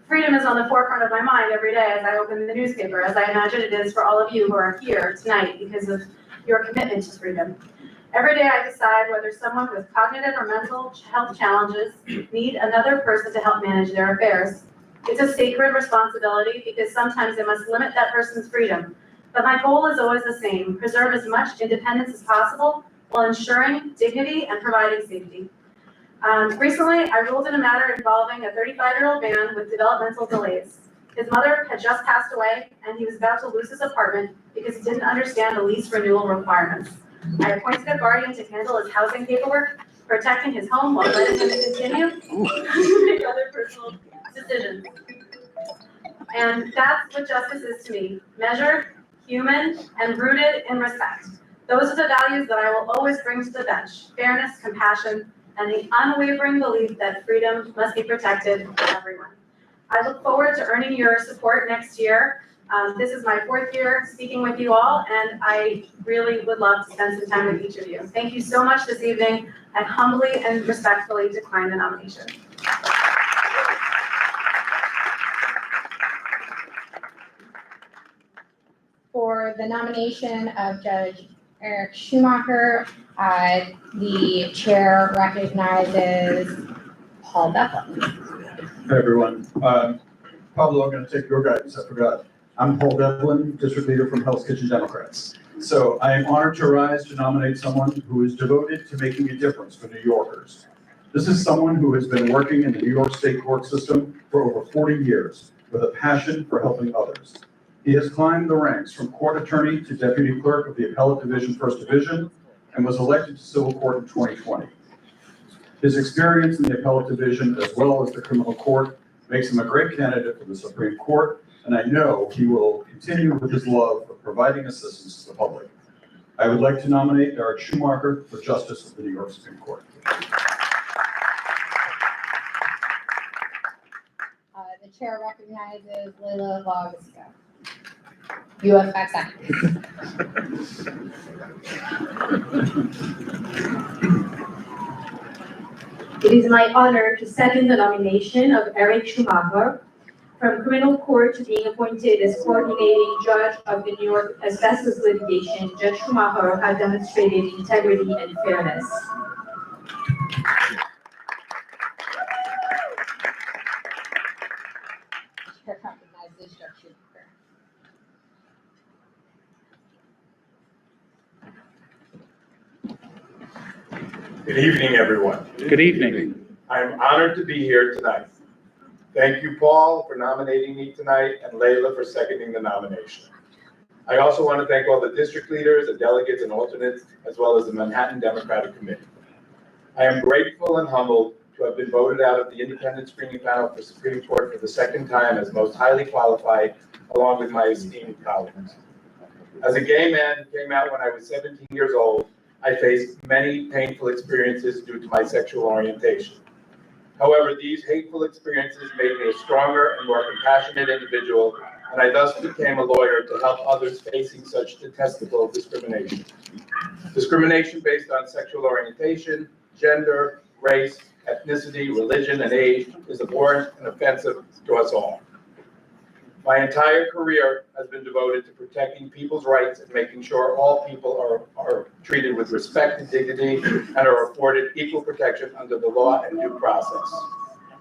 Freedom is on the forefront of my mind every day as I open the newspaper, as I imagine it is for all of you who are here tonight because of your commitment to freedom. Every day I decide whether someone with cognitive or mental health challenges need another person to help manage their affairs. It's a sacred responsibility because sometimes it must limit that person's freedom. But my goal is always the same: preserve as much independence as possible while ensuring dignity and providing safety. Recently, I ruled in a matter involving a 35-year-old man with developmental delays. His mother had just passed away and he was about to lose his apartment because he didn't understand the lease renewal requirements. I appointed a guardian to handle his housing paperwork, protecting his home while letting him continue to make other personal decisions. And that's what justice is to me: measured, human, and rooted in respect. Those are the values that I will always bring to the bench: fairness, compassion, and the unwavering belief that freedom must be protected for everyone. I look forward to earning your support next year. This is my 4th year speaking with you all, and I really would love to spend some time with each of you. Thank you so much this evening. I humbly and respectfully decline the nomination.
For the nomination of Judge Eric Schumacher, the chair recognizes Paul Devlin.
Hey, everyone. Pablo, I'm going to take your guidance. I forgot. I'm Paul Devlin, District Leader from Hell's Kitchen Democrats. So I am honored to rise to nominate someone who is devoted to making a difference for New Yorkers. This is someone who has been working in the New York State court system for over 40 years with a passion for helping others. He has climbed the ranks from court attorney to deputy clerk of the Appellate Division, First Division, and was elected to civil court in 2020. His experience in the Appellate Division as well as the criminal court makes him a great candidate for the Supreme Court, and I know he will continue with his love of providing assistance to the public. I would like to nominate Eric Schumacher for Justice of the New York Supreme Court.
The chair recognizes Leila Lagasco. You have 5 seconds.
It is my honor to second the nomination of Eric Schumacher. From criminal court to being appointed as coordinating judge of the New York asbestos litigation, Judge Schumacher has demonstrated integrity and fairness.
Chair recognizes Judge Schumacher.
Good evening, everyone.
Good evening.
I'm honored to be here tonight. Thank you, Paul, for nominating me tonight, and Layla for seconding the nomination. I also want to thank all the district leaders, the delegates and alternates, as well as the Manhattan Democratic Committee. I am grateful and humbled to have been voted out of the independent screening panel for Supreme Court for the 2nd time as most highly qualified, along with my esteemed colleagues. As a gay man who came out when I was 17 years old, I faced many painful experiences due to my sexual orientation. However, these hateful experiences made me a stronger and more compassionate individual
and I thus became a lawyer to help others facing such detestable discrimination. Discrimination based on sexual orientation, gender, race, ethnicity, religion, and age is abhorrent and offensive to us all. My entire career has been devoted to protecting people's rights and making sure all people are treated with respect and dignity and are afforded equal protection under the law and due process.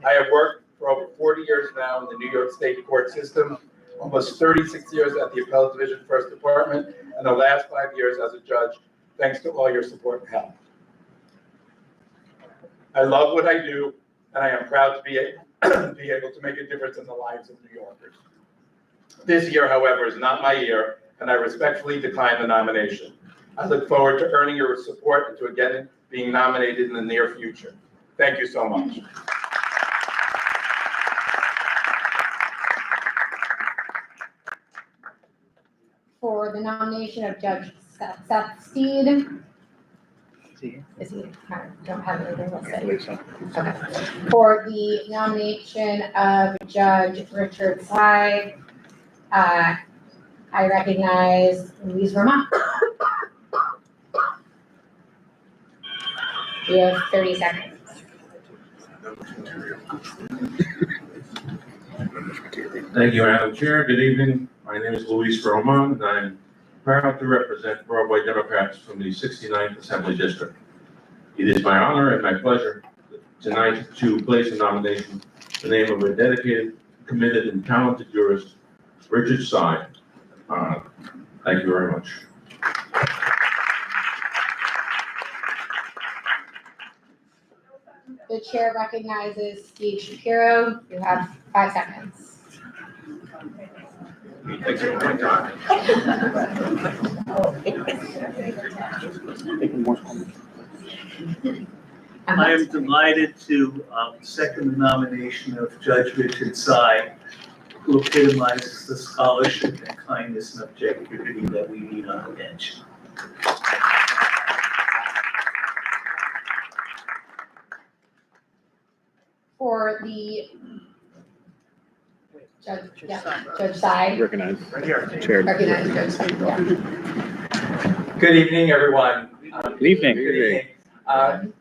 I have worked for over 40 years now in the New York State court system, almost 36 years at the Appellate Division First Department, and the last 5 years as a judge, thanks to all your support and help. I love what I do, and I am proud to be able to make a difference in the lives of New Yorkers. This year, however, is not my year, and I respectfully decline the nomination. I look forward to earning your support and to again being nominated in the near future. Thank you so much.
For the nomination of Judge Seth Steed. Is he? I don't have anything to say. Okay. For the nomination of Judge Richard Slide, I recognize Louise Vermont. You have 30 seconds.
Thank you, Madam Chair. Good evening. My name is Luis Roman, and I'm proud to represent Broadway Democrats from the 69th Assembly District. It is my honor and my pleasure tonight to place a nomination in the name of a dedicated, committed, and talented jurist, Richard Sy. Thank you very much.
The chair recognizes Steve Shapiro. You have 5 seconds.
I am delighted to second the nomination of Judge Richard Sy, who epitomizes the scholarship and kindness and objectivity that we need on the bench.
For the Judge Sy.
Recognize.
Right here.
Chair.
Recognize Judge Sy. Yeah.
Good evening, everyone.
Good evening.
Good evening.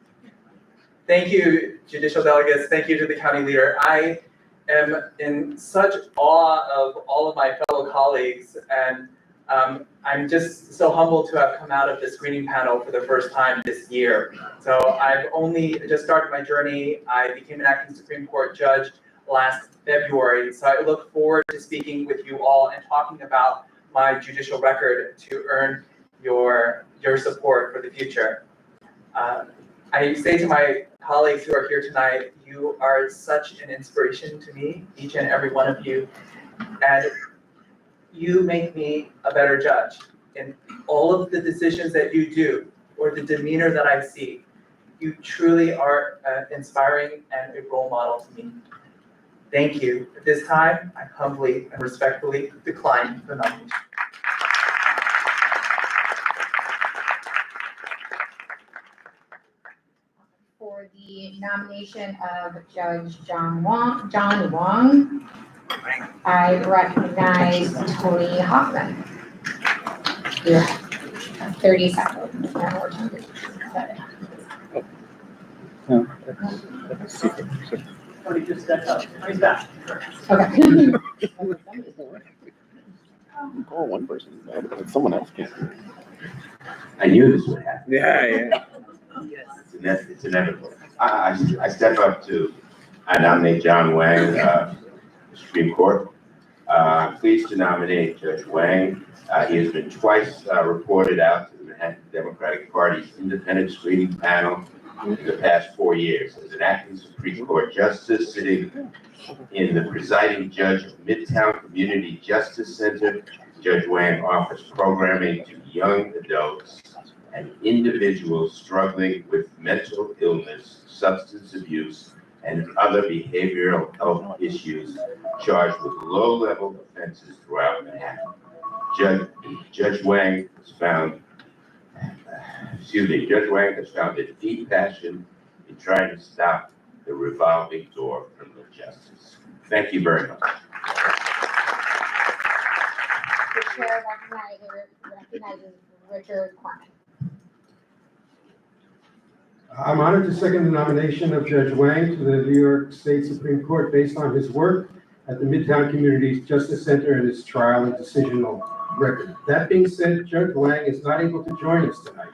Thank you, judicial delegates. Thank you to the county leader. I am in such awe of all of my fellow colleagues, and I'm just so humbled to have come out of the screening panel for the first time this year. So I've only just started my journey. I became an acting Supreme Court judge last February. So I look forward to speaking with you all and talking about my judicial record to earn your support for the future. I say to my colleagues who are here tonight, you are such an inspiration to me, each and every one of you, and you make me a better judge in all of the decisions that you do or the demeanor that I see. You truly are inspiring and a role model to me. Thank you. At this time, I humbly and respectfully decline the nomination.
For the nomination of Judge John Wong, I recognize Tony Hoffman. You have 30 seconds.
Tony just stepped up. He's back.
Okay.
Call one person, but someone else can.
I knew this would happen.
Yeah.
It's inevitable. I step up to, I nominate John Wang, Supreme Court. I'm pleased to nominate Judge Wang. He has been twice reported out to the Manhattan Democratic Party's independent screening panel in the past 4 years. As an acting Supreme Court justice sitting in the presiding judge of Midtown Community Justice Center, Judge Wang offers programming to young adults and individuals struggling with mental illness, substance abuse, and other behavioral health issues charged with low-level offenses throughout Manhattan. Judge Wang has found a deep passion in trying to stop the revolving door of criminal justice. Thank you very much.
The chair recognizes Richard Corman.
I'm honored to second the nomination of Judge Wang to the New York State Supreme Court based on his work at the Midtown Community Justice Center and his trial and decisional record. That being said, Judge Wang is not able to join us tonight.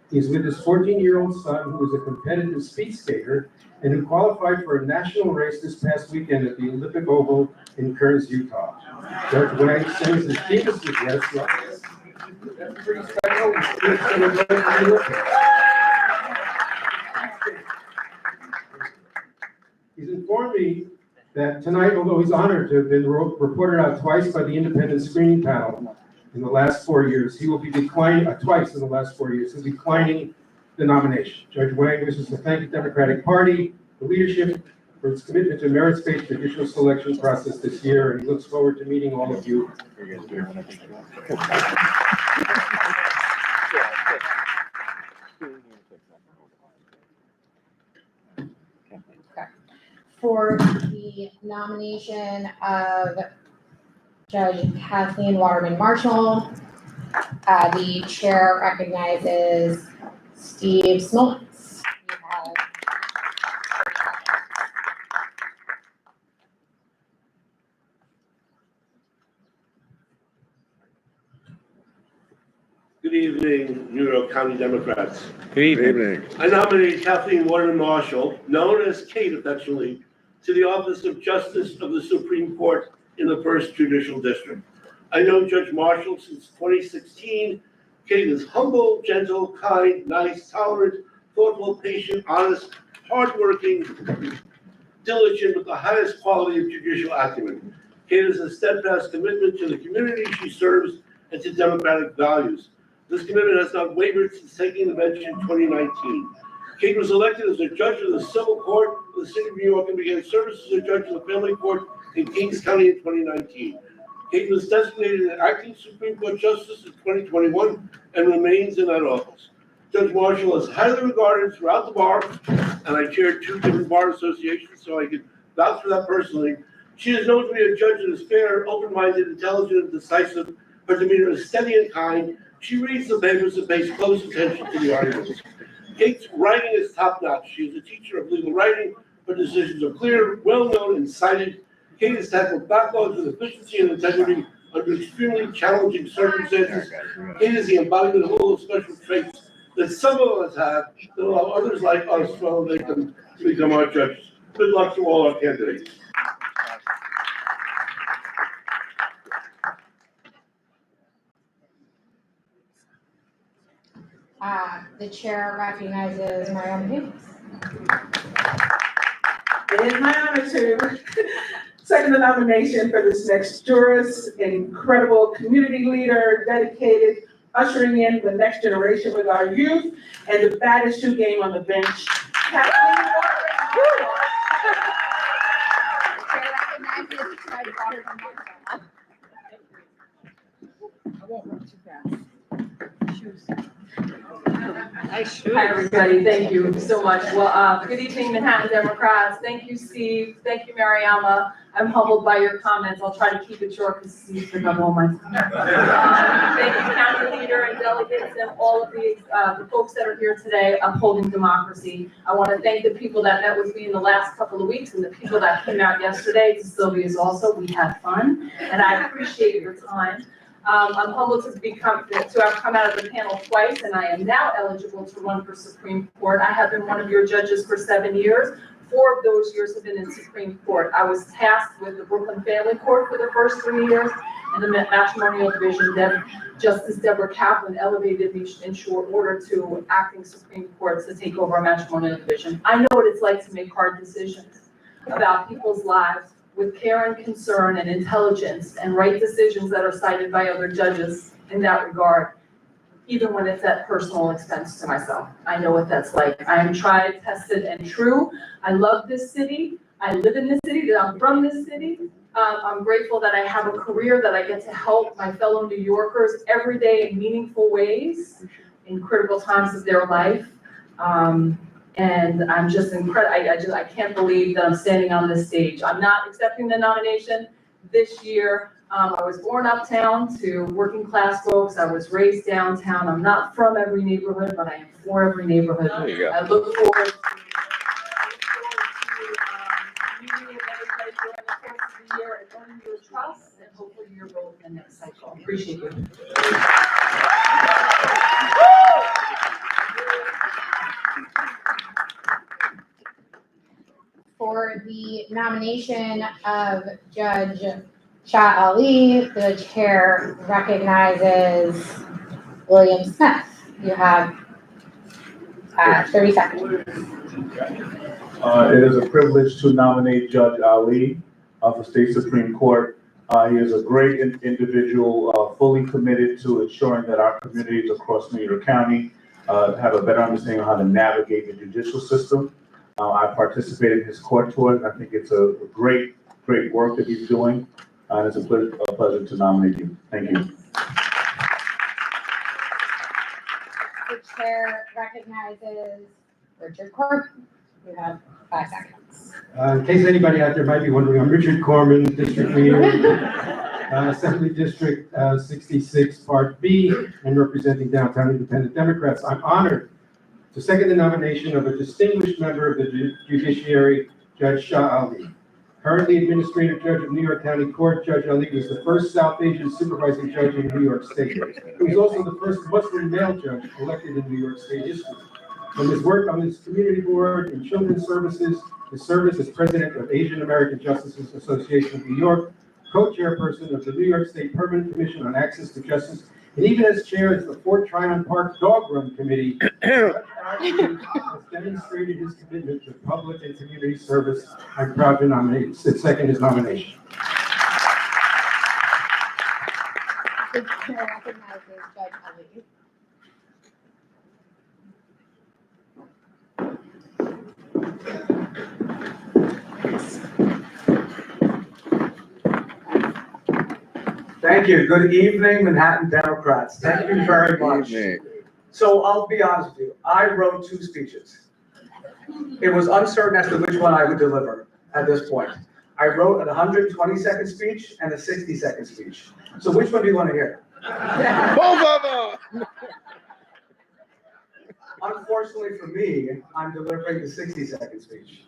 He's with his 14-year-old son, who is a competitive speed skater and who qualified for a national race this past weekend at the Olympic Oval in Kearns, Utah. Judge Wang sends his deepest regrets to us. That's pretty special. He's informed me that tonight, although he's honored to have been reported out twice by the independent screening panel in the last 4 years, he will be declining, twice in the last 4 years, he's declining the nomination. Judge Wang wishes to thank the Democratic Party, the leadership, for its commitment to merit-based judicial selection process this year, and he looks forward to meeting all of you.
For the nomination of Judge Kathleen Waterman Marshall, the chair recognizes Steve Smoltz.
Good evening, New York County Democrats.
Good evening.
I nominate Kathleen Waterman Marshall, known as Kate affectionately, to the office of Justice of the Supreme Court in the First Judicial District. I know Judge Marshall since 2016. Kate is humble, gentle, kind, nice, tolerant, thoughtful, patient, honest, hardworking, diligent, with the highest quality of judicial acumen. Kate has a steadfast commitment to the community she serves and to democratic values. This commitment has not wavered since taking the bench in 2019. Kate was elected as a judge of the Civil Court of the City of New York and began service as a judge of the Family Court in Kings County in 2019. Kate was designated an acting Supreme Court Justice in 2021 and remains in that office. Judge Marshall is highly regarded throughout the bar, and I chair 2 different bar associations, so I can vouch for that personally. She is known to be a judge that is fair, open-minded, intelligent, and decisive. Her demeanor is steady and kind. She reads the papers and pays close attention to the arguments. Kate's writing is top-notch. She is a teacher of legal writing. Her decisions are clear, well-known, and cited. Kate has tackled backlogs with efficiency and integrity under extremely challenging circumstances. Kate is the embodiment of all the special traits that some of us have that allow others like us to elevate them to become our judges. Good luck to all our candidates.
The chair recognizes Mariana Davis.
It is my honor to second the nomination for this next jurist, an incredible community leader, dedicated, ushering in the next generation with our youth, and the baddest shoe game on the bench, Kathleen Waterman.
Hi, everybody. Thank you so much. Well, good evening, Manhattan Democrats. Thank you, Steve. Thank you, Mariama. I'm humbled by your comments. I'll try to keep it short because Steve took up all my time. Thank you, county leader and delegates and all of the folks that are here today upholding democracy. I want to thank the people that met with me in the last couple of weeks and the people that came out yesterday. To Sylvia's also. We had fun, and I appreciate your time. I'm humbled to have come out of the panel twice, and I am now eligible to run for Supreme Court. I have been one of your judges for 7 years. 4 of those years have been in Supreme Court. I was tasked with the Brooklyn Family Court for the first 3 years, and the Matrimonial Division. Justice Deborah Kaplan elevated me in short order to acting Supreme Court to take over a Matrimonial Division. I know what it's like to make hard decisions about people's lives, with care and concern and intelligence and right decisions that are cited by other judges in that regard, even when it's at personal expense to myself. I know what that's like. I am tried, tested, and true. I love this city. I live in this city. I'm from this city. I'm grateful that I have a career that I get to help my fellow New Yorkers every day in meaningful ways in critical times of their life. And I'm just I can't believe that I'm standing on this stage. I'm not accepting the nomination this year. I was born uptown to working class folks. I was raised downtown. I'm not from every neighborhood, but I am for every neighborhood.
There you go.
I look forward to meeting with everybody during the course of the year and earning your trust and hopefully your role in the next cycle. Appreciate you.
For the nomination of Judge Shah Ali, the chair recognizes William Smith. You have 30 seconds.
It is a privilege to nominate Judge Ali for State Supreme Court. He is a great individual, fully committed to ensuring that our communities across New York County have a better understanding of how to navigate the judicial system. I participated in his court tour, and I think it's a great work that he's doing. And it's a pleasure to nominate you. Thank you.
The chair recognizes Richard Corbin. You have 5 seconds.
In case anybody out there might be wondering, I'm Richard Corman, District Leader, Assembly District 66, Part B, and representing Downtown Independent Democrats. I'm honored to second the nomination of a distinguished member of the judiciary, Judge Shah Ali. Currently Administrative Judge of New York County Court, Judge Ali was the first South Asian supervising judge in New York State. He was also the first Muslim male judge elected in New York State history. From his work on his community board in children's services, his service as president of Asian American Justices Association of New York, co-chairperson of the New York State Permanent Commission on Access to Justice, and even as chair of the Fort Tryon Park Dog Run Committee, has demonstrated his commitment to public and community service. I'm proud to second his nomination.
The chair recognizes Judge Ali.
Thank you. Good evening, Manhattan Democrats. Thank you very much. So I'll be honest with you. I wrote 2 speeches. It was uncertain as to which one I would deliver at this point. I wrote a 120-second speech and a 60-second speech. So which one do you want to hear?
Both of them!
Unfortunately for me, I'm delivering the 60-second speech.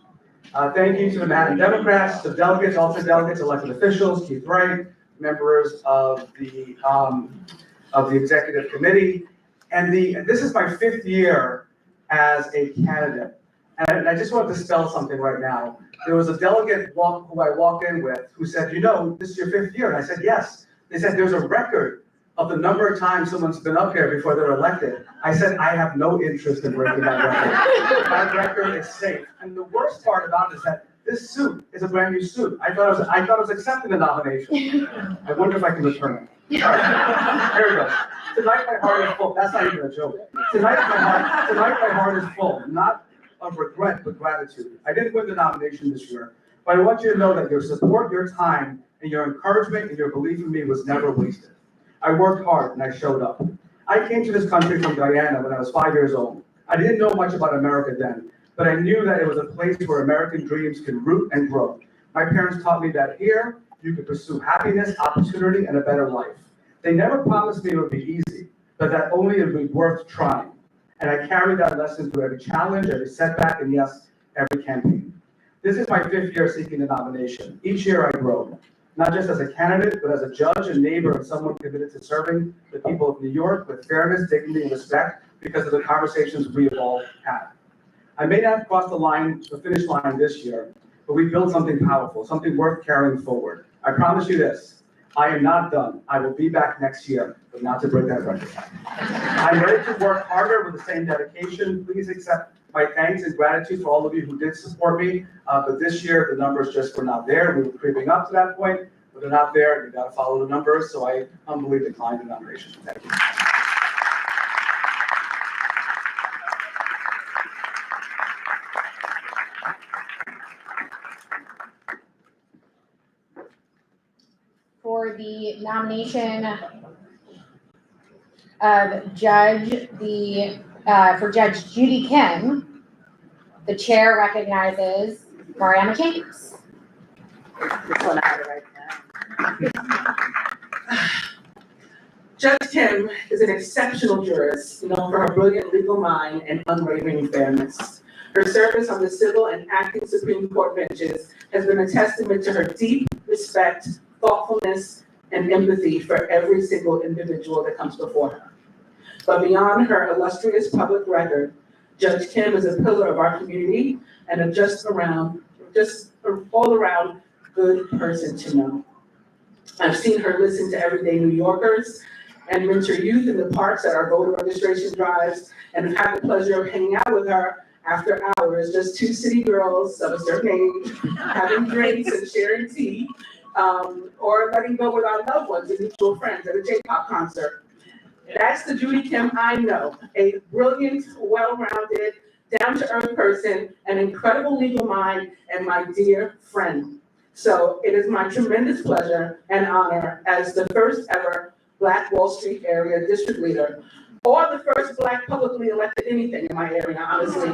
Thank you to the Manhattan Democrats, the delegates, alternate delegates, elected officials, Keith Wright, members of the executive committee. And this is my 5th year as a candidate. And I just want to spell something right now. There was a delegate who I walked in with who said, you know, this is your 5th year. And I said, yes. They said, there's a record of the number of times someone's been up here before they're elected. I said, I have no interest in breaking that record. That record is safe. And the worst part about it is that this suit is a brand new suit. I thought I was accepting the nomination. I wonder if I can return it. All right. Here we go. Tonight my heart is full. That's not even a joke. Tonight my heart is full. Not of regret, but gratitude. I didn't win the nomination this year, but I want you to know that your support, your time, and your encouragement and your belief in me was never wasted. I worked hard and I showed up. I came to this country from Guyana when I was 5 years old. I didn't know much about America then, but I knew that it was a place where American dreams can root and grow. My parents taught me that here, you could pursue happiness, opportunity, and a better life. They never promised me it would be easy, but that only it would be worth trying. And I carried that lesson through every challenge, every setback, and yes, every campaign. This is my 5th year seeking the nomination. Each year I grow, not just as a candidate, but as a judge, a neighbor, and someone committed to serving the people of New York with fairness, dignity, and respect because of the conversations we have all had. I may not have crossed the finish line this year, but we built something powerful, something worth carrying forward. I promise you this, I am not done. I will be back next year, but not to break that record. I'm ready to work harder with the same dedication. Please accept my thanks and gratitude for all of you who did support me. But this year, the numbers just were not there. We were creeping up to that point, but they're not there. You got to follow the numbers. So I humbly declined the nomination. Thank you.
For the nomination of for Judge Judy Kim, the chair recognizes Mariama James.
This one I had to write down.
Judge Kim is an exceptional jurist, known for her brilliant legal mind and unwavering fairness. Her service on the civil and acting Supreme Court benches has been a testament to her deep respect, thoughtfulness, and empathy for every single individual that comes before her. But beyond her illustrious public record, Judge Kim is a pillar of our community and a just all around good person to know. I've seen her listen to everyday New Yorkers and mentor youth in the parks at our voter registration drives, and have had the pleasure of hanging out with her after hours, just two city girls of a certain age, having drinks and sharing tea, or letting go with our loved ones and mutual friends at a J-pop concert. That's the Judy Kim I know, a brilliant, well-rounded, down-to-earth person, an incredible legal mind, and my dear friend. So it is my tremendous pleasure and honor as the first ever Black Wall Street area district leader, or the first Black publicly elected anything in my area, honestly,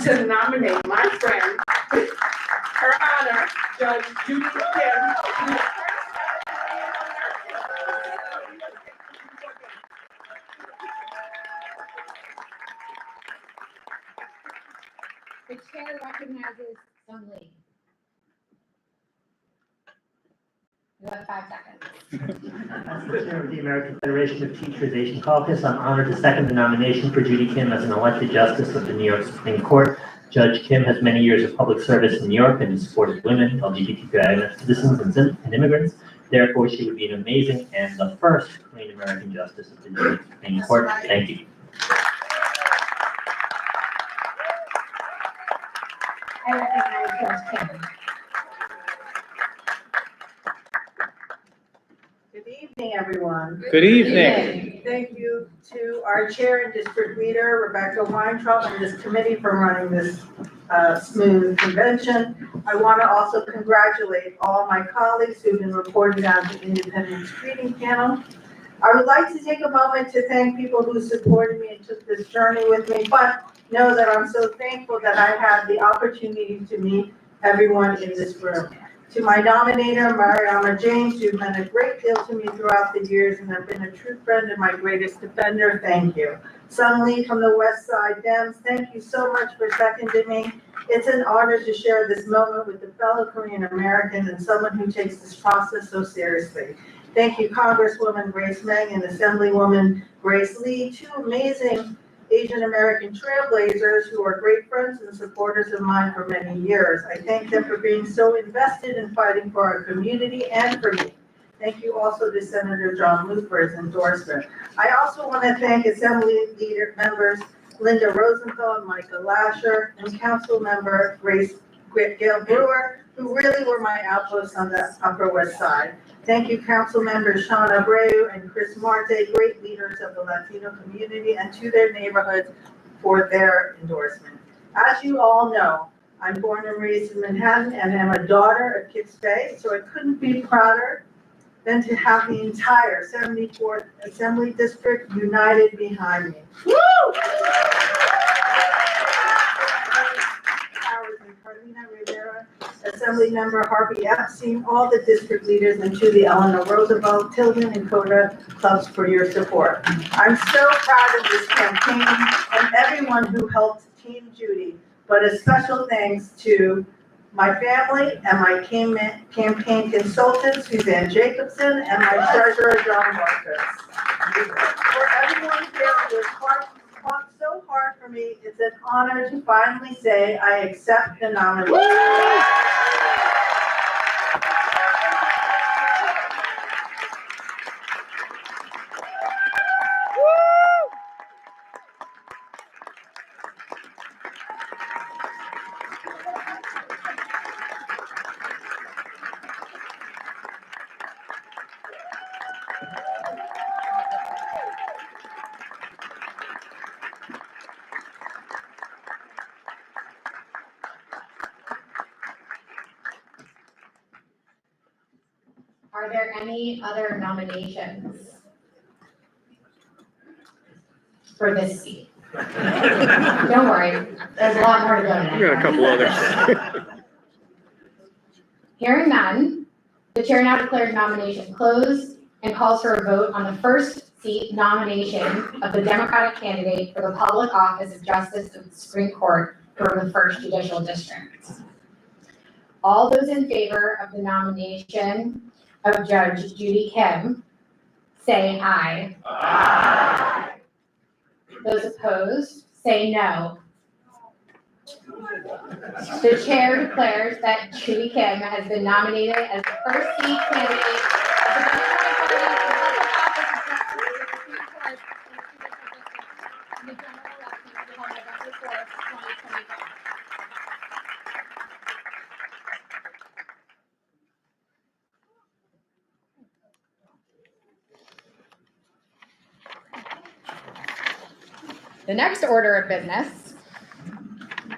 to nominate my friend, her honor, Judge Judy Kim.
The chair recognizes Sung Lee. You have 5 seconds.
As the chair of the American Federation of Teachers Asian Caucus, I'm honored to second the nomination for Judy Kim as an elected justice of the New York Supreme Court. Judge Kim has many years of public service in New York and in support of women, LGBTQI citizens, and immigrants. Therefore, she would be an amazing and the first Korean American justice of the New York Supreme Court. Thank you.
I recognize Judge Kim.
Good evening, everyone.
Good evening.
Thank you to our chair and district leader, Rebecca Weintraub, and this committee for running this smooth convention. I want to also congratulate all my colleagues who've been reporting on the independent screening panel. I would like to take a moment to thank people who supported me and took this journey with me, but know that I'm so thankful that I had the opportunity to meet everyone in this room. To my nominator, Mariama James, you've meant a great deal to me throughout the years and have been a true friend and my greatest defender. Thank you. Sung Lee from the West Side Dems, thank you so much for seconding me. It's an honor to share this moment with a fellow Korean American and someone who takes this process so seriously. Thank you, Congresswoman Grace Meng and Assemblywoman Grace Lee, two amazing Asian American trailblazers who are great friends and supporters of mine for many years. I thank them for being so invested in fighting for our community and for me. Thank you also to Senator John Luke for his endorsement. I also want to thank Assembly leader members Linda Rosenthal and Michael Lasher and Council member Gail Brewer, who really were my outposts on the Upper West Side. Thank you, Council members Sean Abreu and Chris Marte, great leaders of the Latino community and to their neighborhoods for their endorsement. As you all know, I'm born and raised in Manhattan and am a daughter of Kix Bay, so I couldn't be prouder than to have the entire 74th Assembly District united behind me. Woo! Carolina Rivera, Assembly Member Harvey Epstein, all the district leaders, and to the Eleanor Roosevelt, Tilden, and Coda clubs for your support. I'm so proud of this campaign and everyone who helped Team Judy, but a special thanks to my family and my campaign consultant, Suzanne Jacobson, and my treasurer, John Marcus. For everyone here who has fought so hard for me, it's an honor to finally say I accept the nomination.
Are there any other nominations for this seat? Don't worry, there's a lot more to go tonight.
We got a couple others.
Hearing none, The chair now declares nomination closed and calls for a vote on the first seat nomination of the Democratic candidate for the public office of Justice of the Supreme Court for the First Judicial District. All those in favor of the nomination of Judge Judy Kim, say aye. Aye. Those opposed, say no. The chair declares that Judy Kim has been nominated as the first seat candidate of the Democratic Party for the public office of Justice of the Supreme Court in the general election to be held November 4th, 2025. The next order of business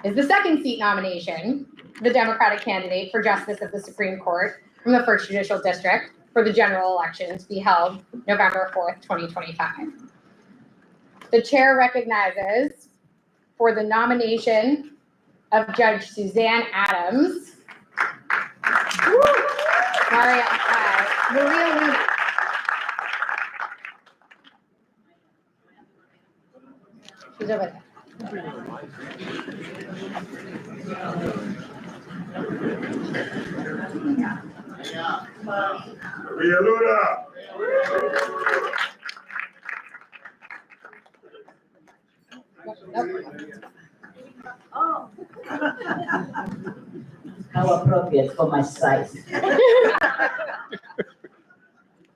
is the second seat nomination, the Democratic candidate for Justice of the Supreme Court from the First Judicial District for the general election to be held November 4th, 2025. The chair recognizes for the nomination of Judge Suzanne Adams, Maria Luna. She's over there.
Maria Luna.
Oh. How appropriate for my size.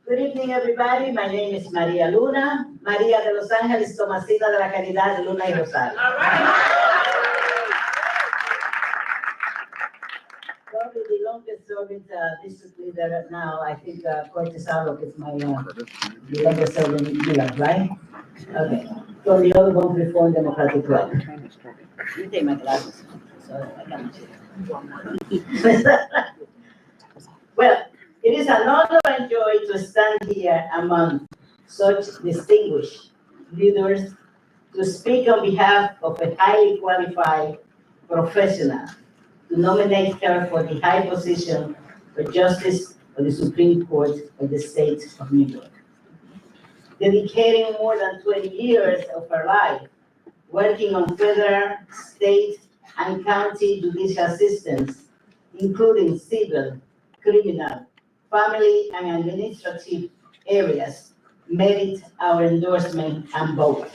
Good evening, everybody. My name is Maria Luna, María de Los Ángeles, Tomasina de la Caridad de Luna y Rosario. Probably the longest serving district leader now, I think Cortez Alok is my the longest serving leader, right? Okay. So the other one Reform Democratic Club. You take my glasses, so I can't see. Well, it is an honor and joy to stand here among such distinguished leaders to speak on behalf of a highly qualified professional to nominate her for the high position for Justice of the Supreme Court of the State of New York. Dedicating more than 20 years of her life working on federal, state, and county judicial systems, including civil, criminal, family, and administrative areas, merit our endorsement and vote.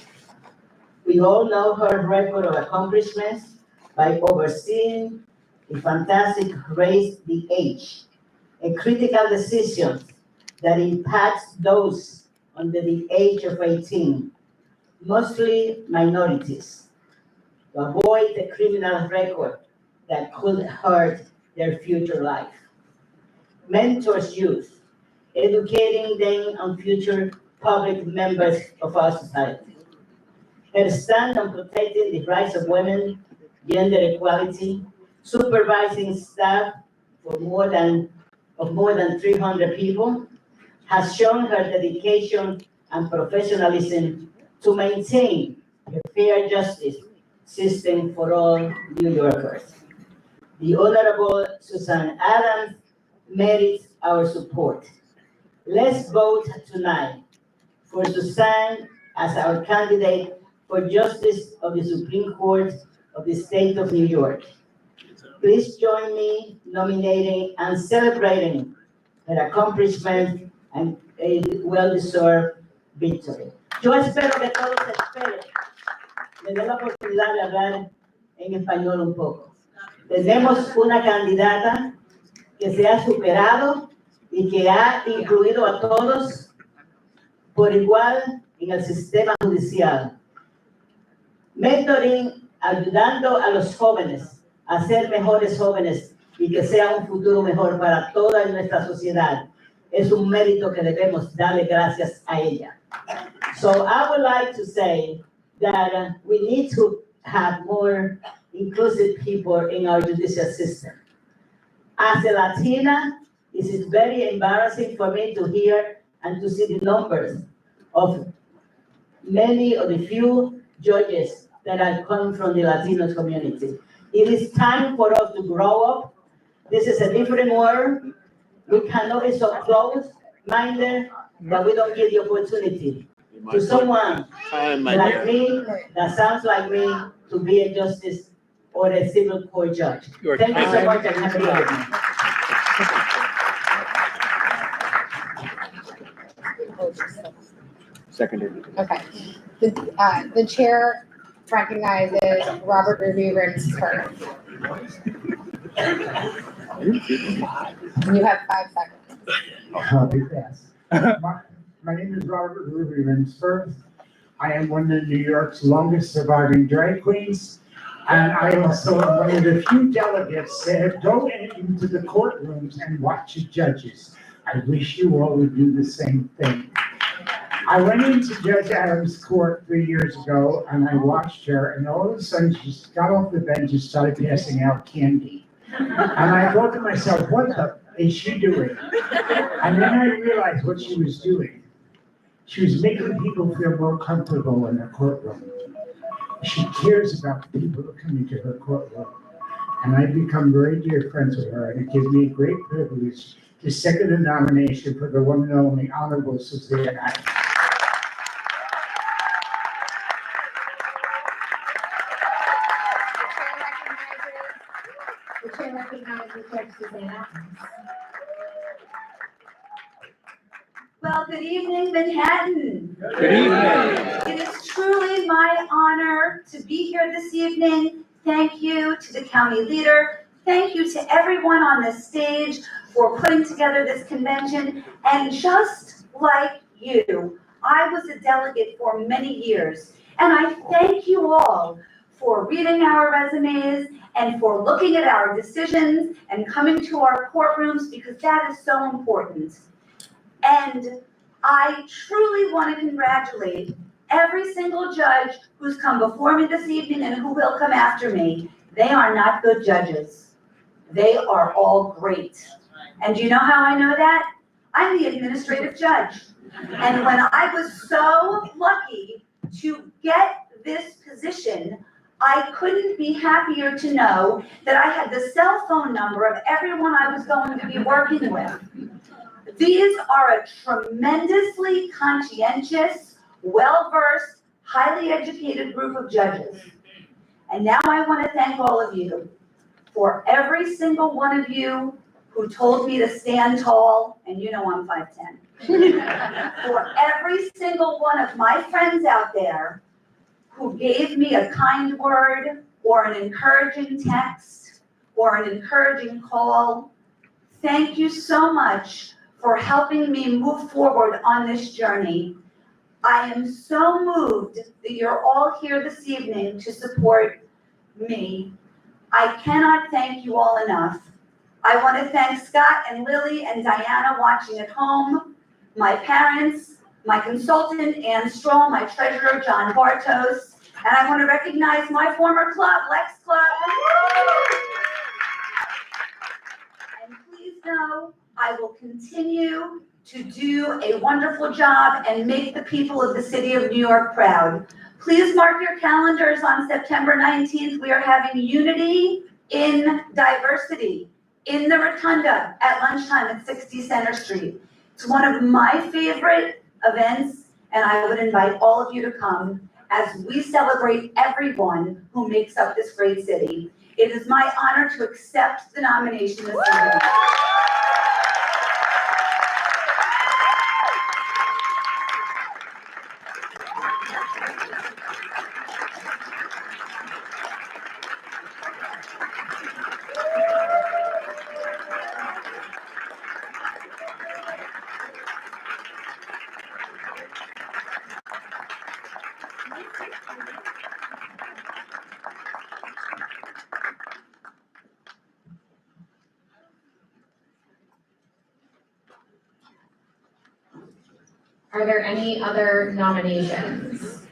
We all know her record of accomplishments by overseeing a fantastic Raise the Age, a critical decision that impacts those under the age of 18, mostly minorities, to avoid a criminal record that could hurt their future life. Mentors youth, educating them on future public members of our society. Her stand on protecting the rights of women, gender equality, supervising staff for more than 300 people, has shown her dedication and professionalism to maintain a fair justice system for all New Yorkers. The Honorable Suzanne Adams merits our support. Let's vote tonight for Suzanne as our candidate for Justice of the Supreme Court of the State of New York. Please join me nominating and celebrating her accomplishment and a well-deserved victory. Yo espero que todos esperen. Me den la oportunidad de hablar en español un poco. Tenemos una candidata que se ha superado y que ha incluido a todos por igual en el sistema judicial. Mentoring, ayudando a los jóvenes a ser mejores jóvenes y que sea un futuro mejor para toda nuestra sociedad. Es un mérito que debemos darle gracias a ella. So I would like to say that we need to have more inclusive people in our judicial system. As a Latina, it is very embarrassing for me to hear and to see the numbers of many of the few judges that are coming from the Latino community. It is time for us to grow up. This is a different world. We cannot be so close-minded that we don't give the opportunity to someone like me, that sounds like me, to be a justice or a civil court judge. Thank you so much and have a good evening.
Seconded.
Okay. The chair recognizes Robert Ruby Rinsberg. You have 5 seconds.
I'll be fast. My name is Robert Ruby Rinsberg. I am one of New York's longest surviving drag queens. And I also am one of the few delegates that go into the courtrooms and watch the judges. I wish you all would do the same thing. I went into Judge Adams' court 3 years ago and I watched her, and all of a sudden she got off the bench and started passing out candy. And I thought to myself, what the is she doing? And then I realized what she was doing. She was making people feel more comfortable in the courtroom. She cares about the people who come into her courtroom. And I've become very dear friends with her, and it gives me a great privilege to second the nomination for the one and only Honorable Suzanne Adams.
The chair recognizes Judge Suzanne Adams.
Well, good evening, Manhattan.
Good evening.
It is truly my honor to be here this evening. Thank you to the county leader. Thank you to everyone on this stage for putting together this convention. And just like you, I was a delegate for many years. And I thank you all for reading our resumes and for looking at our decisions and coming to our courtrooms, because that is so important. And I truly want to congratulate every single judge who's come before me this evening and who will come after me. They are not good judges. They are all great. And do you know how I know that? I'm the administrative judge. And when I was so lucky to get this position, I couldn't be happier to know that I had the cell phone number of everyone I was going to be working with. These are a tremendously conscientious, well-versed, highly educated group of judges. And now I want to thank all of you for every single one of you who told me to stand tall, and you know I'm 5'10". For every single one of my friends out there who gave me a kind word or an encouraging text or an encouraging call, thank you so much for helping me move forward on this journey. I am so moved that you're all here this evening to support me. I cannot thank you all enough. I want to thank Scott and Lily and Diana watching at home, my parents, my consultant, Ann Stroll, my treasurer, John Bartos, and I want to recognize my former club, Lex Club. And please know, I will continue to do a wonderful job and make the people of the city of New York proud. Please mark your calendars on September 19th. We are having Unity in Diversity in the Rotunda at lunchtime at 60 Center Street. It's one of my favorite events, and I would invite all of you to come as we celebrate everyone who makes up this great city. It is my honor to accept the nomination this evening.
Are there any other nominations?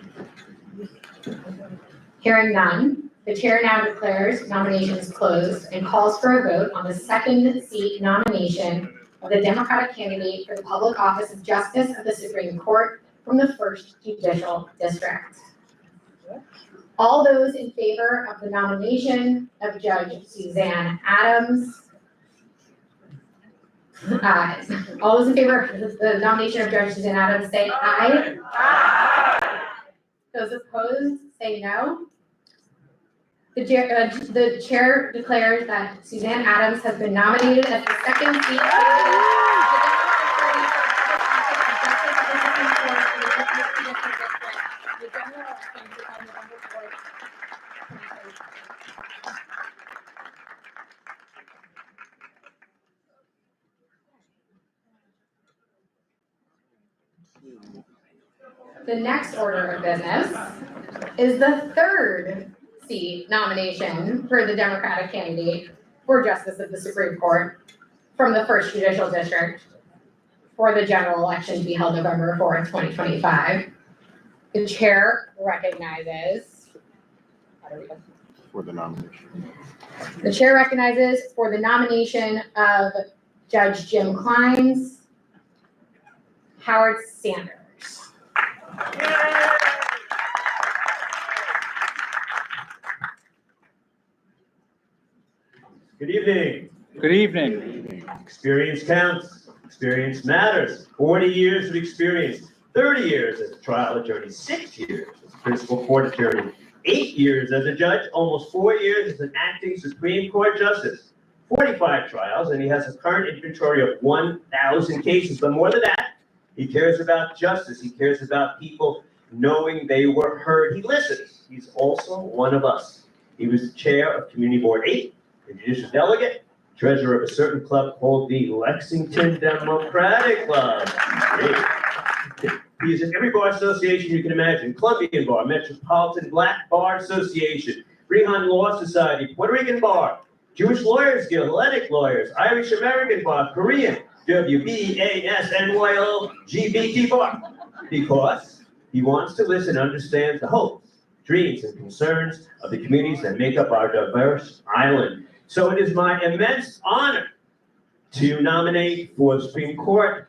Hearing none, the chair now declares nominations closed and calls for a vote on the second seat nomination of the Democratic candidate for the public office of Justice of the Supreme Court from the 1st Judicial District. All those in favor of the nomination of Judge Suzanne Adams, All those in favor of the nomination of Judge Suzanne Adams, say aye. Aye. Those opposed, say no. The chair declares that Suzanne Adams has been nominated as the second seat. The next order of business is the third seat nomination for the Democratic candidate for Justice of the Supreme Court from the First Judicial District for the general election to be held November 4th, 2025. The chair recognizes,
For the nomination.
the chair recognizes for the nomination of Judge Jim Kleins, Howard Sanders.
Good evening.
Good evening.
Experience counts. Experience matters. 40 years of experience. 30 years as a trial attorney. 6 years as a principal court attorney. 8 years as a judge. Almost 4 years as an acting Supreme Court justice. 45 trials, and he has a current inventory of 1,000 cases. But more than that, he cares about justice. He cares about people knowing they were heard. He listens. He's also one of us. He was the chair of Community Board 8. A judicial delegate, treasurer of a certain club called the Lexington Democratic Club. He is in every bar association you can imagine: Columbian Bar, Metropolitan Black Bar Association, Brehon Law Society, Puerto Rican Bar, Jewish Lawyers Guild, Hellenic Lawyers, Irish American Bar, Korean, WBASNYL, LGBT Bar. Because he wants to listen and understands the hopes, dreams, and concerns of the communities that make up our diverse island. So it is my immense honor to nominate for the Supreme Court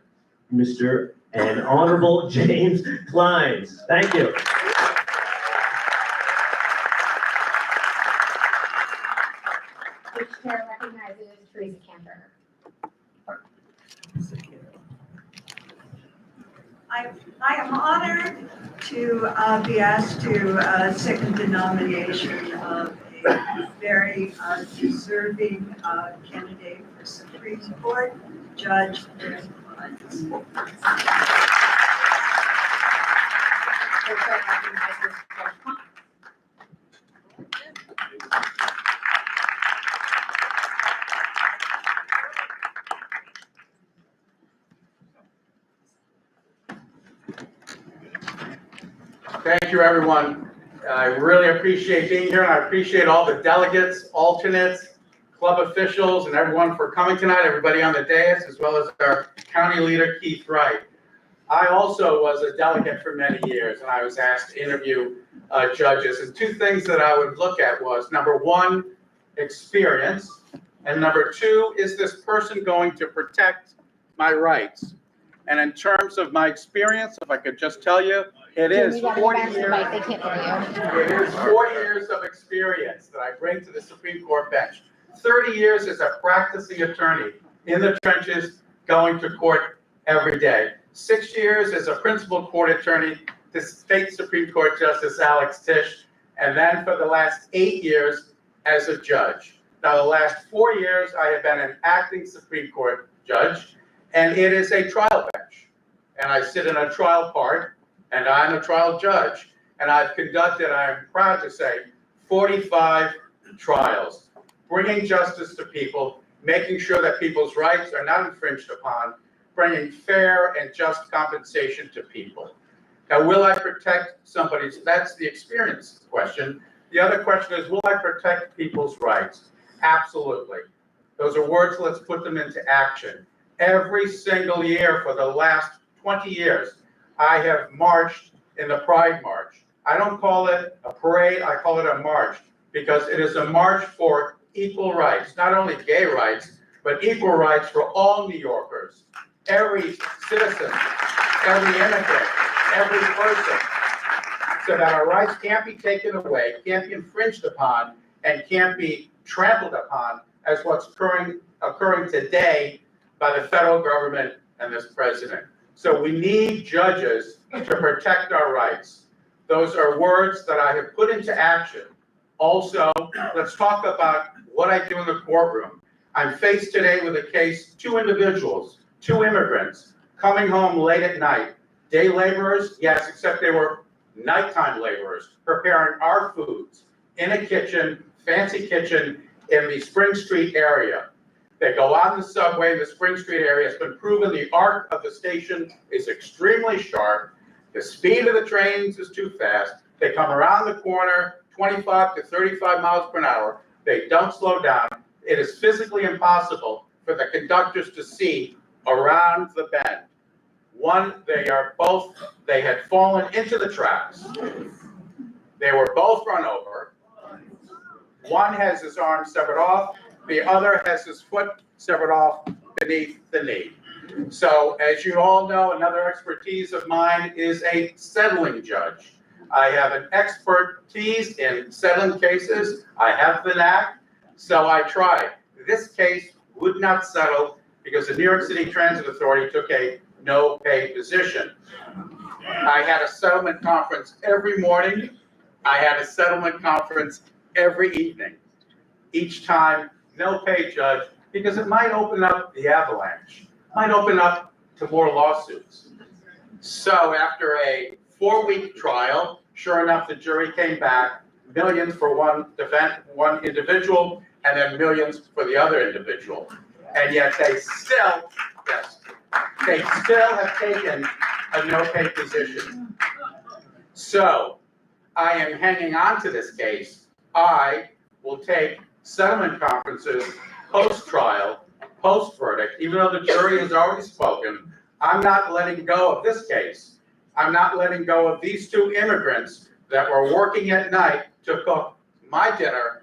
Mr. and Honorable James Kleins. Thank you.
The chair recognizes Teresa Cantor.
I am honored to be asked to second the nomination of a very deserving candidate for Supreme Court, Judge Jim Kleins.
The chair recognizes Judge Kleins.
Thank you, everyone. I really appreciate being here, and I appreciate all the delegates, alternates, club officials, and everyone for coming tonight, everybody on the dais, as well as our county leader, Keith Wright. I also was a delegate for many years, and I was asked to interview judges. And two things that I would look at was, number one, experience, and number two, is this person going to protect my rights? And in terms of my experience, if I could just tell you, it is 40 years. It is 40 years of experience that I bring to the Supreme Court bench. 30 years as a practicing attorney in the trenches, going to court every day. 6 years as a principal court attorney to State Supreme Court Justice Alex Tisch, and then for the last 8 years as a judge. Now, the last 4 years, I have been an acting Supreme Court judge, and it is a trial bench. And I sit in a trial part, and I'm a trial judge. And I've conducted, I am proud to say, 45 trials, bringing justice to people, making sure that people's rights are not infringed upon, bringing fair and just compensation to people. Now, will I protect somebody's, that's the experience question. The other question is, will I protect people's rights? Absolutely. Those are words, let's put them into action. Every single year for the last 20 years, I have marched in the Pride March. I don't call it a parade, I call it a march, because it is a march for equal rights, not only gay rights, but equal rights for all New Yorkers, every citizen, every immigrant, every person, so that our rights can't be taken away, can't be infringed upon, and can't be trampled upon as what's occurring today
by the federal government and this president. So we need judges to protect our rights. Those are words that I have put into action. Also, let's talk about what I do in the courtroom. I'm faced today with a case, 2 individuals, 2 immigrants, coming home late at night. Day laborers, yes, except they were nighttime laborers, preparing our foods in a kitchen, fancy kitchen in the Spring Street area. They go on the subway in the Spring Street area. It's been proven the arc of the station is extremely sharp. The speed of the trains is too fast. They come around the corner, 25 to 35 miles per hour. They don't slow down. It is physically impossible for the conductors to see around the bend. One, they had fallen into the tracks. They were both run over. One has his arm severed off. The other has his foot severed off beneath the knee. So as you all know, another expertise of mine is a settling judge. I have an expertise in settling cases. I have the knack, so I tried. This case would not settle because the New York City Transit Authority took a no-pay position. I had a settlement conference every morning. I had a settlement conference every evening. Each time, no pay, judge, because it might open up the avalanche, might open up to more lawsuits. So after a 4-week trial, sure enough, the jury came back, millions for one individual, and then millions for the other individual. And yet they still, yes, they still have taken a no-pay position. So I am hanging on to this case. I will take settlement conferences post-trial, post-verdict, even though the jury has already spoken. I'm not letting go of this case. I'm not letting go of these 2 immigrants that were working at night to cook my dinner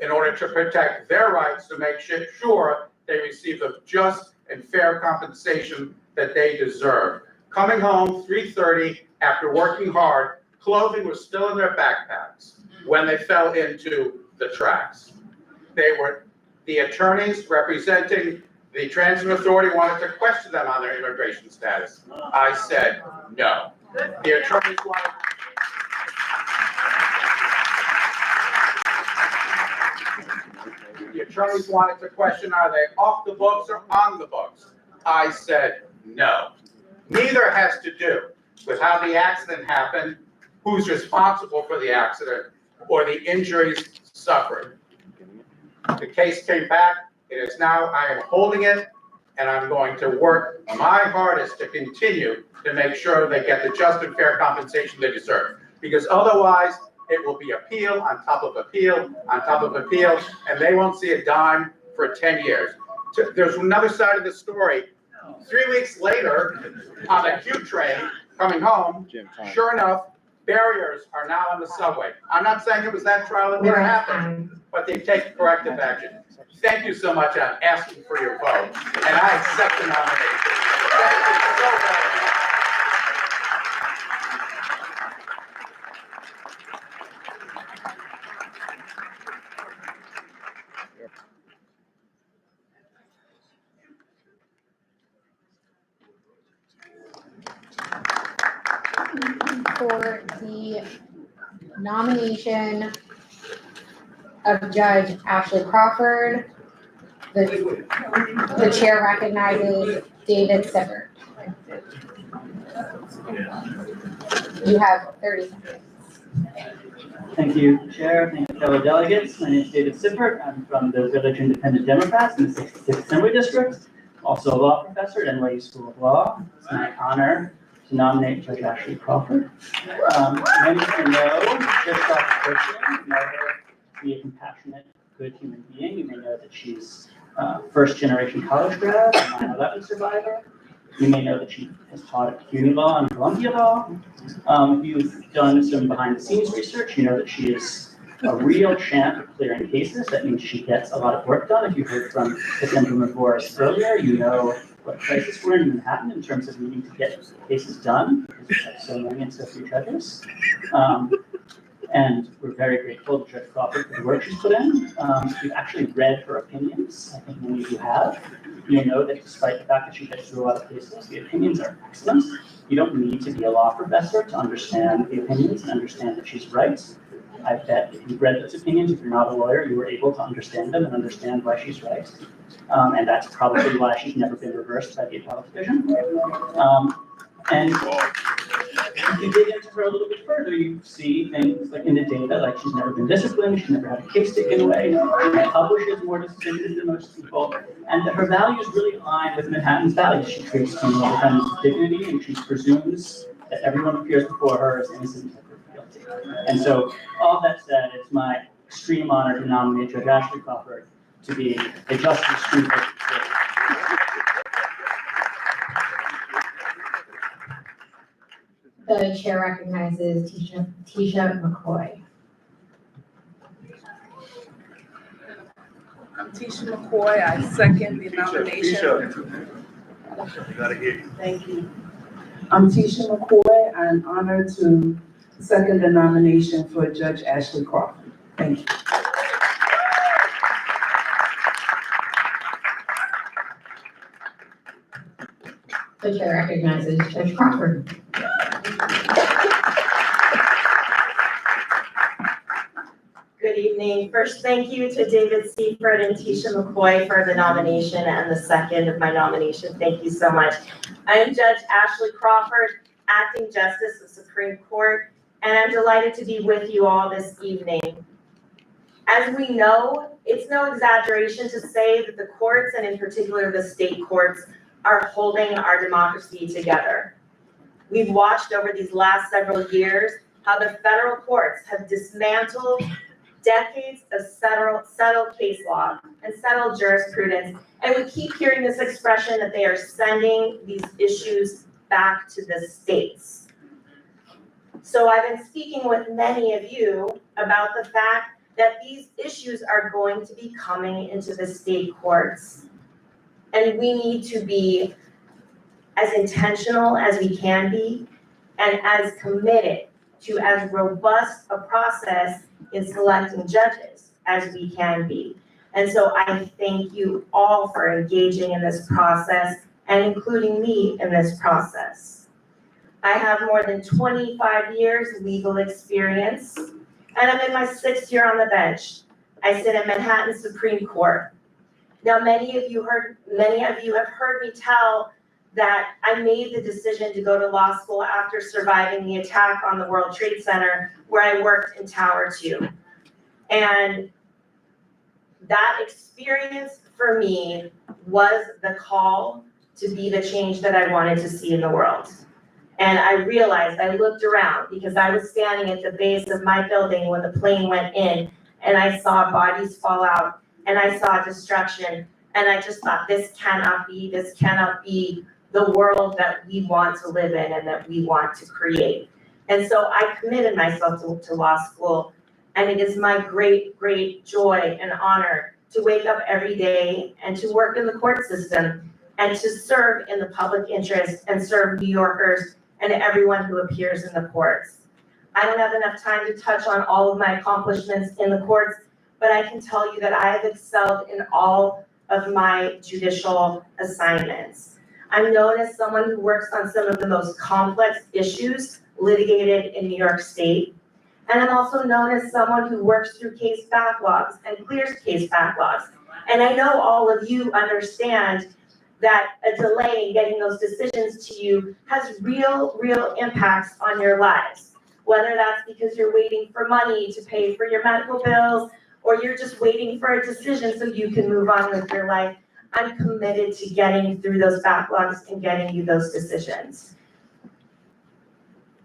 in order to protect their rights, to make sure they receive the just and fair compensation that they deserve. Coming home 3:30 after working hard, clothing was still in their backpacks when they fell into the tracks. The attorneys representing the Transit Authority wanted to question them on their immigration status. I said no. The attorneys wanted to question, are they off the books or on the books? I said no. Neither has to do with how the accident happened, who's responsible for the accident, or the injuries suffered. The case came back. It is now, I am holding it, and I'm going to work my hardest to continue to make sure they get the just and fair compensation they deserve. Because otherwise, it will be appeal on top of appeal on top of appeal, and they won't see a dime for 10 years. There's another side of the story. 3 weeks later, on a Q train coming home, sure enough, barriers are now on the subway. I'm not saying it was that trial that made it happen, but they've taken corrective action. Thank you so much. I'm asking for your vote, and I accept the nomination. Thank you so very much.
For the nomination of Judge Ashley Crawford, the chair recognizes David Sibbert. You have 30 seconds.
Thank you, Chair. Thank you, fellow delegates. My name is David Sibbert. I'm from the Village Independent Democrats in the 66th Assembly District, also a law professor at NYU School of Law. It's my honor to nominate Judge Ashley Crawford. Many of you know, just off the person, you know her to be a compassionate, good human being. You may know that she's first-generation college grad, a 9/11 survivor. You may know that she has taught at CUNY Law and Columbia Law. If you've done some behind-the-scenes research, you know that she is a real champ at clearing cases. That means she gets a lot of work done. If you heard from the gentleman before us earlier, you know what crisis we're in Manhattan in terms of needing to get cases done, because we have so many and so few judges. And we're very grateful to Judge Crawford for the work she's put in. We've actually read her opinions. I think many of you have. You'll know that despite the fact that she gets through a lot of cases, the opinions are excellent. You don't need to be a law professor to understand the opinions and understand that she's right. I bet if you've read those opinions, if you're not a lawyer, you were able to understand them and understand why she's right. And that's probably why she's never been reversed by the appellate division. And if you dig into her a little bit further, you see things like in the data, like she's never been disciplined, she's never had a case taken away, she publishes more decisions than most people, and that her values really align with Manhattan's values. She treats criminal defendants with dignity, and she presumes that everyone who appears before her is innocent until proven guilty. And so, all that said, it's my extreme honor to nominate Judge Ashley Crawford to be a Justice Supreme Court.
The chair recognizes Tisha McCoy.
I'm Tisha McCoy. I second the nomination. Thank you. I'm Tisha McCoy. I'm honored to second the nomination for Judge Ashley Crawford. Thank you.
The chair recognizes Judge Crawford.
Good evening. First, thank you to David Seifert and Tisha McCoy for the nomination and the second of my nomination. Thank you so much. I am Judge Ashley Crawford, Acting Justice of Supreme Court, and I'm delighted to be with you all this evening. As we know, it's no exaggeration to say that the courts, and in particular the state courts, are holding our democracy together. We've watched over these last several years how the federal courts have dismantled decades of settled case law and settled jurisprudence, and we keep hearing this expression that they are sending these issues back to the states. So I've been speaking with many of you about the fact that these issues are going to be coming into the state courts, and we need to be as intentional as we can be and as committed to as robust a process in selecting judges as we can be. And so I thank you all for engaging in this process and including me in this process. I have more than 25 years legal experience, and I'm in my 6th year on the bench. I sit in Manhattan Supreme Court. Now, many of you have heard me tell that I made the decision to go to law school after surviving the attack on the World Trade Center, where I worked in Tower 2. And that experience for me was the call to be the change that I wanted to see in the world. And I realized, I looked around because I was standing at the base of my building when the plane went in, and I saw bodies fall out, and I saw destruction, and I just thought, this cannot be the world that we want to live in and that we want to create. And so I committed myself to law school, and it is my great, great joy and honor to wake up every day and to work in the court system and to serve in the public interest and serve New Yorkers and everyone who appears in the courts. I don't have enough time to touch on all of my accomplishments in the courts, but I can tell you that I have excelled in all of my judicial assignments. I'm known as someone who works on some of the most complex issues litigated in New York State. And I'm also known as someone who works through case backlogs and clears case backlogs. And I know all of you understand that a delay in getting those decisions to you has real impacts on your lives. Whether that's because you're waiting for money to pay for your medical bills, or you're just waiting for a decision so you can move on with your life. I'm committed to getting through those backlogs and getting you those decisions.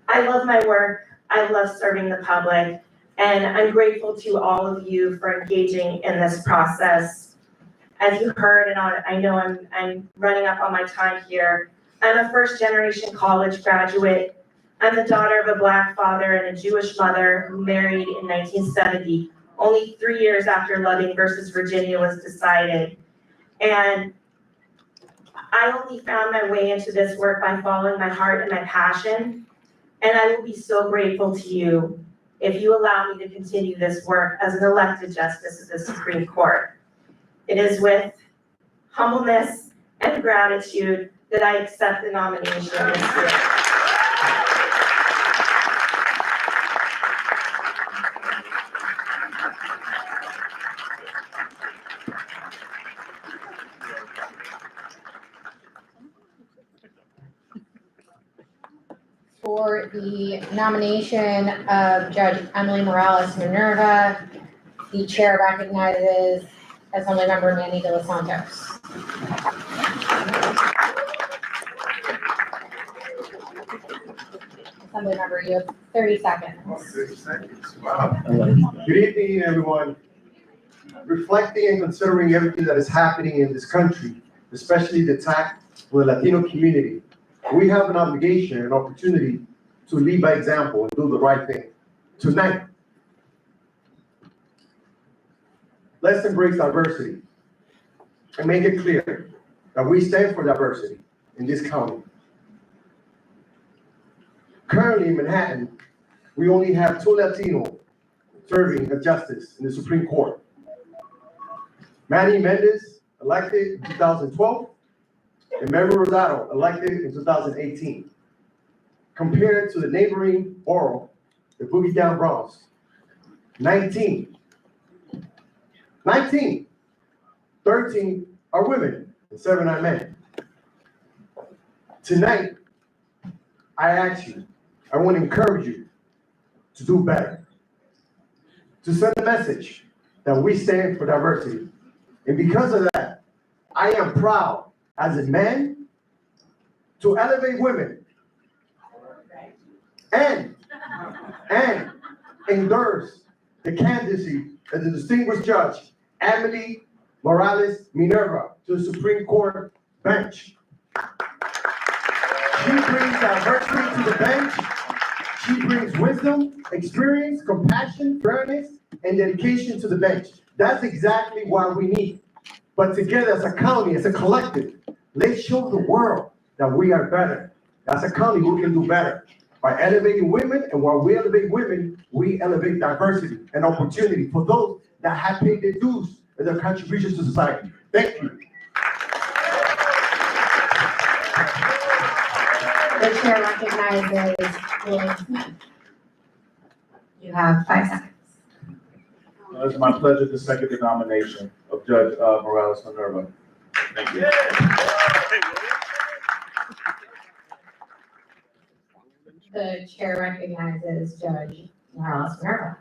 I love my work. I love serving the public, and I'm grateful to all of you for engaging in this process. As you heard, and I know I'm running up on my time here, I'm a first-generation college graduate. I'm the daughter of a Black father and a Jewish mother who married in 1970, only 3 years after Loving versus Virginia was decided. And I only found my way into this work by following my heart and my passion. And I will be so grateful to you if you allow me to continue this work as an elected justice of the Supreme Court. It is with humbleness and gratitude that I accept the nomination this year.
For the nomination of Judge Emily Morales Minerva, the chair recognizes Assemblymember Manny De Los Santos. Assemblymember, you have 30 seconds.
30 seconds, wow.
Good evening, everyone. Reflecting and considering everything that is happening in this country, especially the attack on the Latino community, we have an obligation, an opportunity to lead by example and do the right thing. Tonight, let's embrace diversity and make it clear that we stand for diversity in this county. Currently in Manhattan, we only have 2 Latino serving as justice in the Supreme Court. Manny Mendez, elected in 2012, and Mary Rosado, elected in 2018. Compared to the neighboring borough, the Boogie Down Bronx, 19. 13 are women and 7 are men. Tonight, I ask you, I want to encourage you to do better, to send a message that we stand for diversity. And because of that, I am proud as a man to elevate women and endorse the candidacy of the distinguished judge, Emily Morales Minerva, to the Supreme Court bench. She brings diversity to the bench. She brings wisdom, experience, compassion, fairness, and dedication to the bench. That's exactly what we need. But together as a county, as a collective, let's show the world that we are better. As a county, we can do better. By elevating women, and while we elevate women, we elevate diversity and opportunity for those that have paid their dues and their contributions to society. Thank you.
The chair recognizes William Smith. You have 5 seconds.
It's my pleasure to second the nomination of Judge Morales Minerva. Thank you.
The chair recognizes Judge Morales Minerva.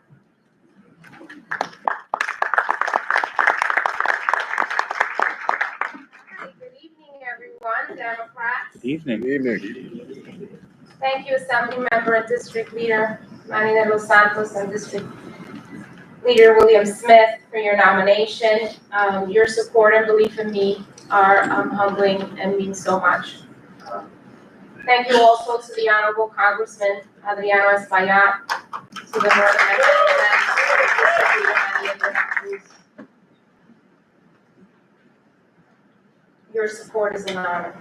Good evening, everyone, Democrats.
Good evening. Good evening.
Thank you, Assemblymember and District Leader Manny De Los Santos and District Leader William Smith for your nomination. Your support and belief in me are humbling and mean so much. Thank you also to the Honorable Congressman Adriano Espaillat, to the Northern District Leader. Your support is an honor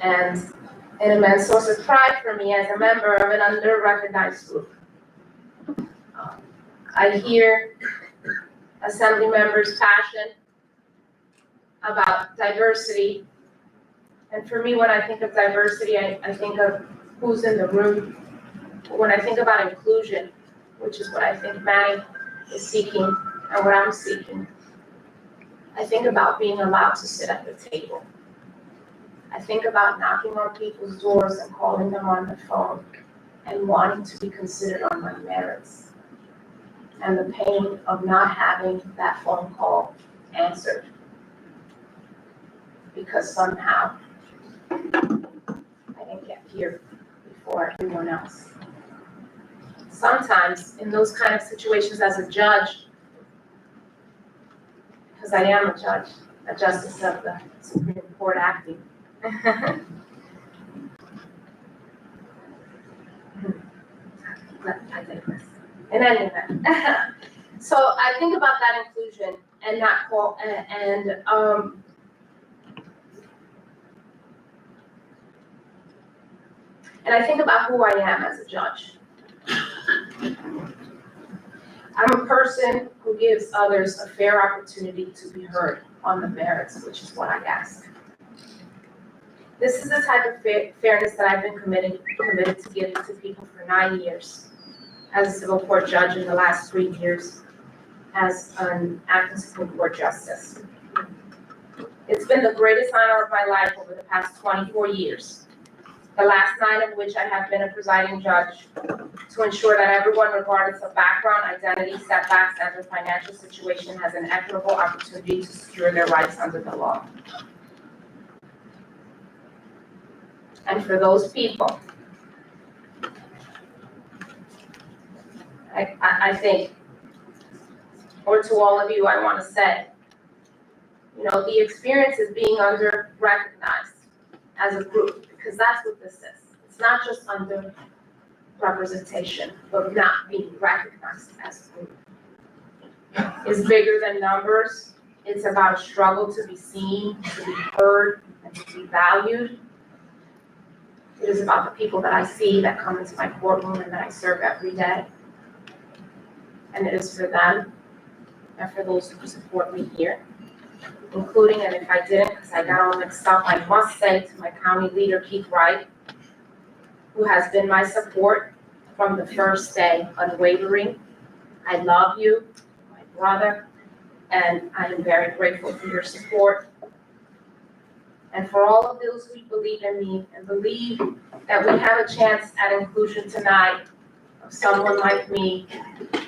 and an immense source of pride for me as a member of an under-recognized group. I hear Assembly members' passion about diversity. And for me, when I think of diversity, I think of who's in the room. When I think about inclusion, which is what I think Manny is seeking and what I'm seeking, I think about being allowed to sit at the table. I think about knocking on people's doors and calling them on the phone and wanting to be considered on my merits. And the pain of not having that phone call answered. Because somehow I didn't get here before everyone else. Sometimes in those kind of situations as a judge, because I am a judge, a justice of the Supreme Court acting. I digress. In any event. So I think about that inclusion and that call and I think about who I am as a judge.
I'm a person who gives others a fair opportunity to be heard on the merits, which is what I ask. This is the type of fairness that I've been committed to giving to people for 9 years as a civil court judge in the last 3 years as an acting Supreme Court justice. It's been the greatest honor of my life over the past 24 years, the last 9 of which I have been a presiding judge to ensure that everyone, regardless of background, identity, setbacks, and their financial situation, has an equitable opportunity to secure their rights under the law. And for those people, I think, or to all of you, I want to say, you know, the experience is being under-recognized as a group, because that's what this is. It's not just under-representation, but not being recognized as a group. It's bigger than numbers. It's about a struggle to be seen, to be heard, and to be valued. It is about the people that I see that come into my courtroom and that I serve every day. And it is for them and for those who support me here, including, and if I didn't, because I got all mixed up, I must say to my county leader, Keith Wright, who has been my support from the first day, unwavering. I love you, my brother, and I am very grateful for your support. And for all of those who believe in me and believe that we have a chance at inclusion tonight of someone like me,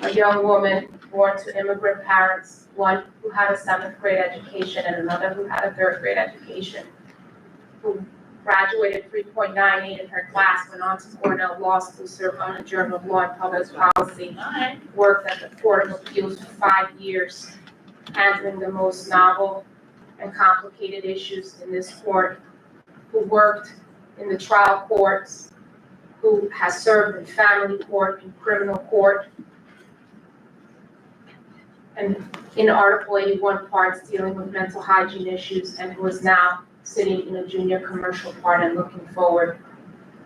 a young woman born to immigrant parents, one who had a 7th grade education and another who had a 3rd grade education, who graduated 3.98 in her class, went on to Cornell Law School, served on the Journal of Law and Public Policy, worked at the Court of Appeals for 5 years, handling the most novel and complicated issues in this court, who worked in the trial courts, who has served in family court, in criminal court, and in Article 81 parts dealing with mental hygiene issues, and who is now sitting in a junior commercial part and looking forward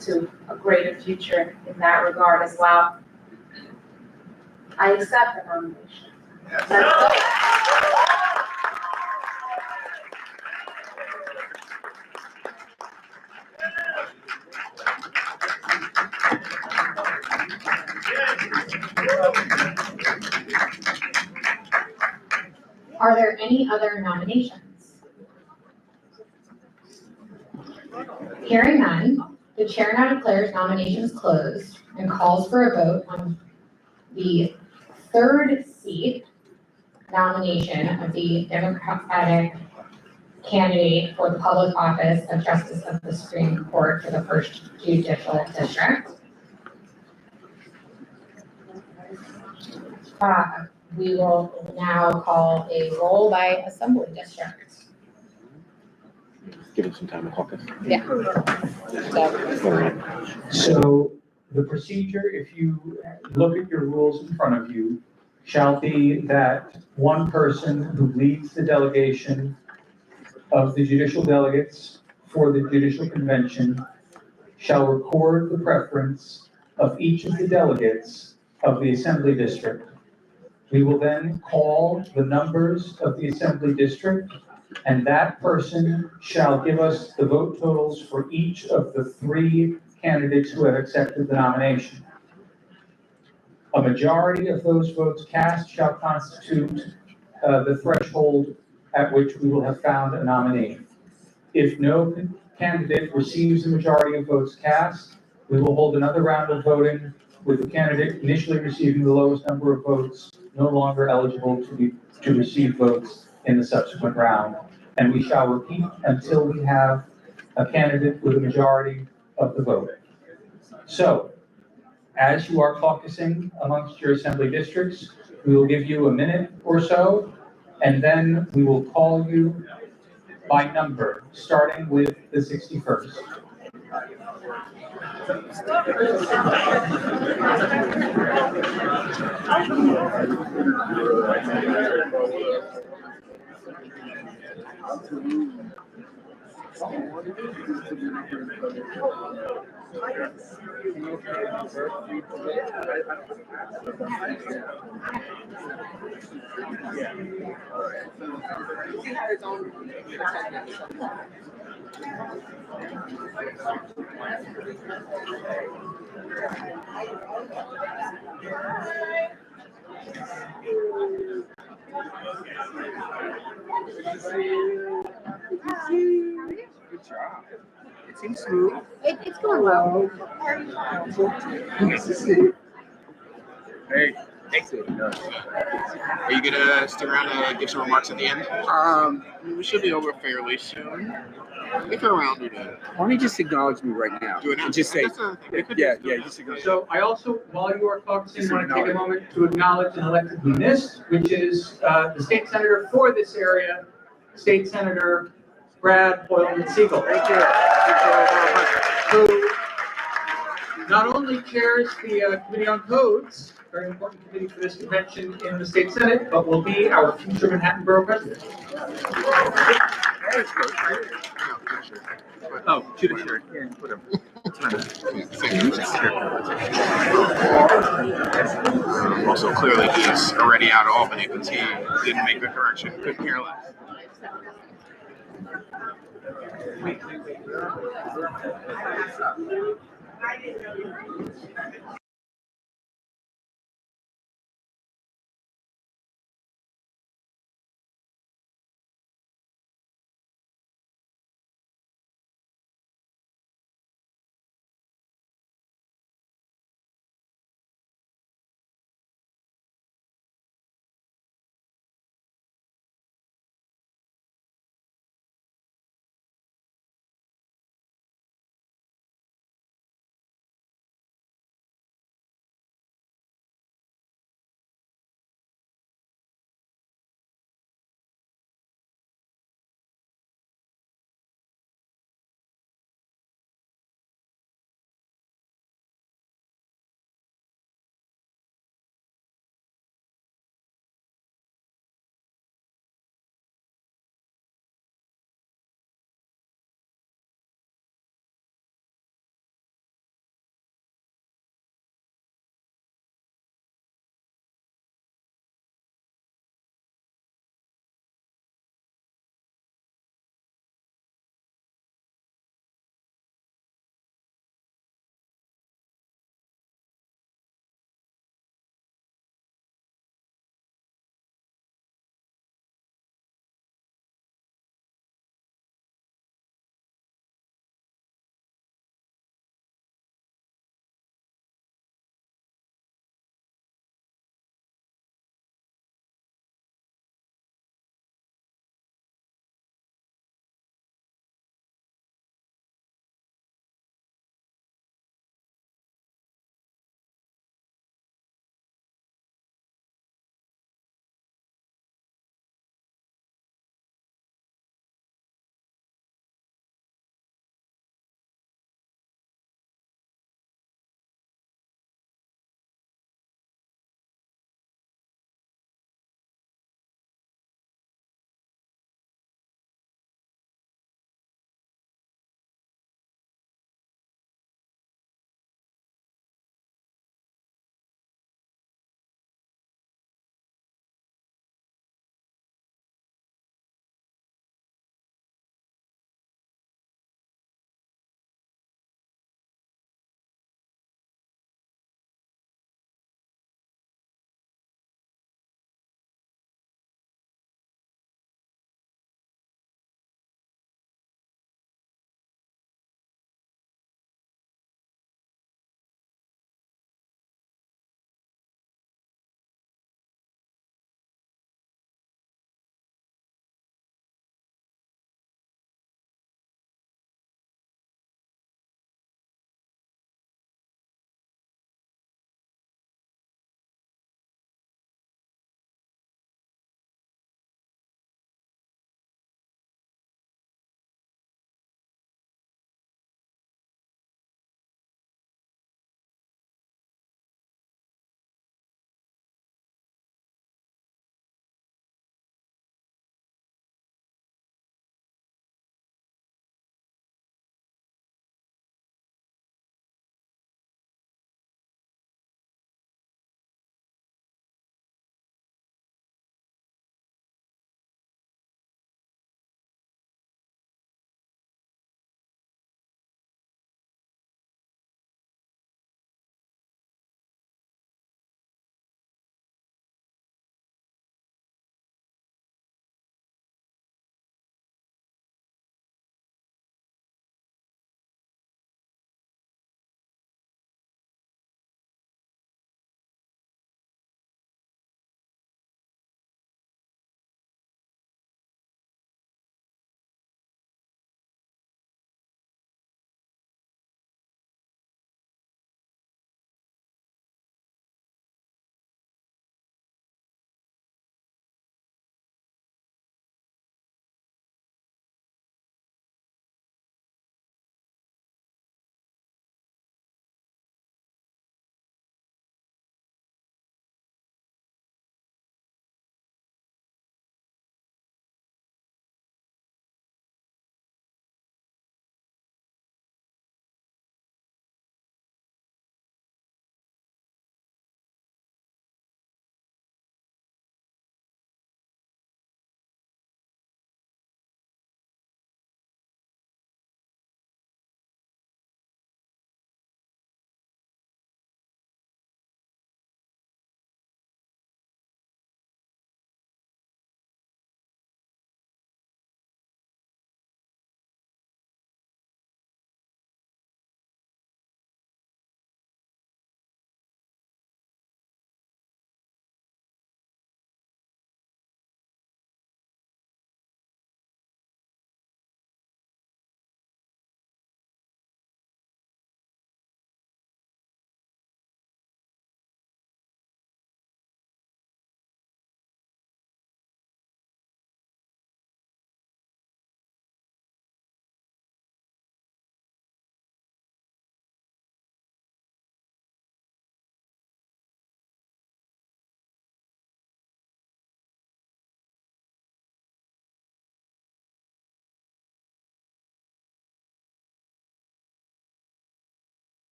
to a greater future in that regard as well. I accept the nomination.
Are there any other nominations? Hearing none, the chair now declares nominations closed and calls for a vote on the 3rd seat nomination of the Democratic candidate for the public office of Justice of the Supreme Court for the 1st Judicial District. We will now call a roll by assembly district.
Give him some time to caucus.
Yeah.
So the procedure, if you look at your rules in front of you, shall be that one person who leads the delegation of the judicial delegates for the judicial convention shall record the preference of each of the delegates of the assembly district. We will then call the numbers of the assembly district, and that person shall give us the vote totals for each of the 3 candidates who have accepted the nomination. A majority of those votes cast shall constitute the threshold at which we will have found a nominee. If no candidate receives the majority of votes cast, we will hold another round of voting with the candidate initially receiving the lowest number of votes no longer eligible to receive votes in the subsequent round. And we shall repeat until we have a candidate with a majority of the vote. So, as you are caucusing amongst your assembly districts, we will give you a minute or so, and then we will call you by number, starting with the 61st.
Good job. It seems smooth.
It's going well.
Nice to see you. Hey, excellent.
Are you gonna stick around to give some remarks at the end?
We should be over fairly soon.
If you're around, we do.
Why don't you just acknowledge me right now?
Do it now.
And just say,
That's a thing. We could
yeah,
just do
yeah,
it.
just acknowledge.
So I also, while you are focusing,
Just
want to take a
acknowledge.
moment to acknowledge an elected we missed, which is the state senator for this area, State Senator Brad Boylman Siegel.
Thank you.
Who not only chairs the Committee on Codes, very important committee for this convention in the state senate, but will be our future Manhattan Borough President.
Oh, Judicial. Yeah, whatever.
Also, clearly he's already out of Albany, but he didn't make the correction. Couldn't care less.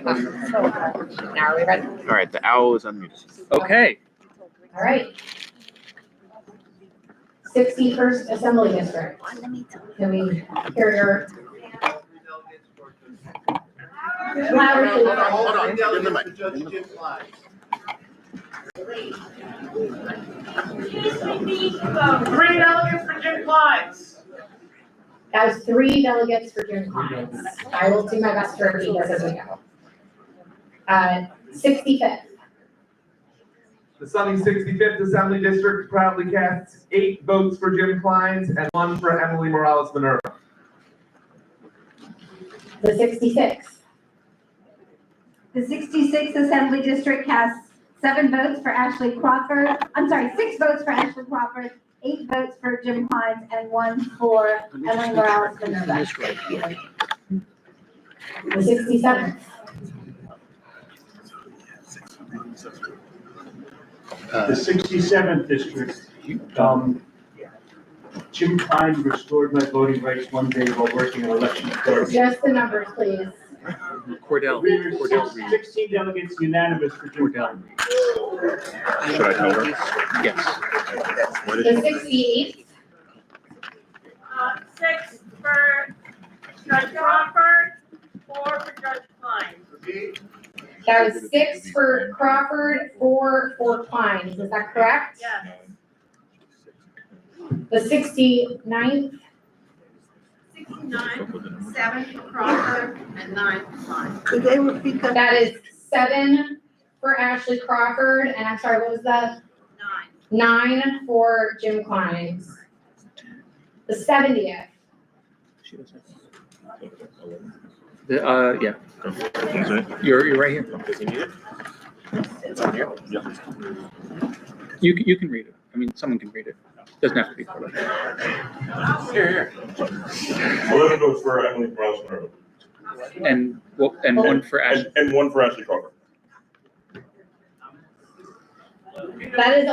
Now are we ready?
All right, the owl is unmuted.
Okay.
All right. 61st Assembly District. Can we hear your? Louder, please.
Hold on, in the mic.
Three delegates for Jim Clines.
That was 3 delegates for Jim Clines. I will do my best to repeat this as we go. 65th.
The Sunny 65th Assembly District proudly casts 8 votes for Jim Clines and 1 for Emily Morales Minerva.
The 66th.
The 66th Assembly District casts 7 votes for Ashley Crawford. 6 votes for Ashley Crawford, 8 votes for Jim Clines, and 1 for Emily Morales Minerva.
The 67th.
The 67th district, Jim Klein restored my voting rights one day while working in election authority.
Just the numbers, please.
Cordell.
We were 16 delegates unanimous for Jim Klein.
Should I tell her? Yes.
The 68th.
6 for Judge Crawford, 4 for Judge Klein.
That was 6 for Crawford, 4 for Clines. Is that correct?
Yes.
The 69th.
69, 7 for Crawford, and 9 for Klein. Could they repeat that?
That is 7 for Ashley Crawford, and I'm sorry, what was the? 9 for Jim Clines. The 70th.
Yeah. You're right here.
It's on here? Yeah.
You can read it. I mean, someone can read it. Doesn't have to be.
Here.
11 votes for Emily Morales Minerva.
And 1 for Ashley.
And 1 for Ashley Crawford.
That is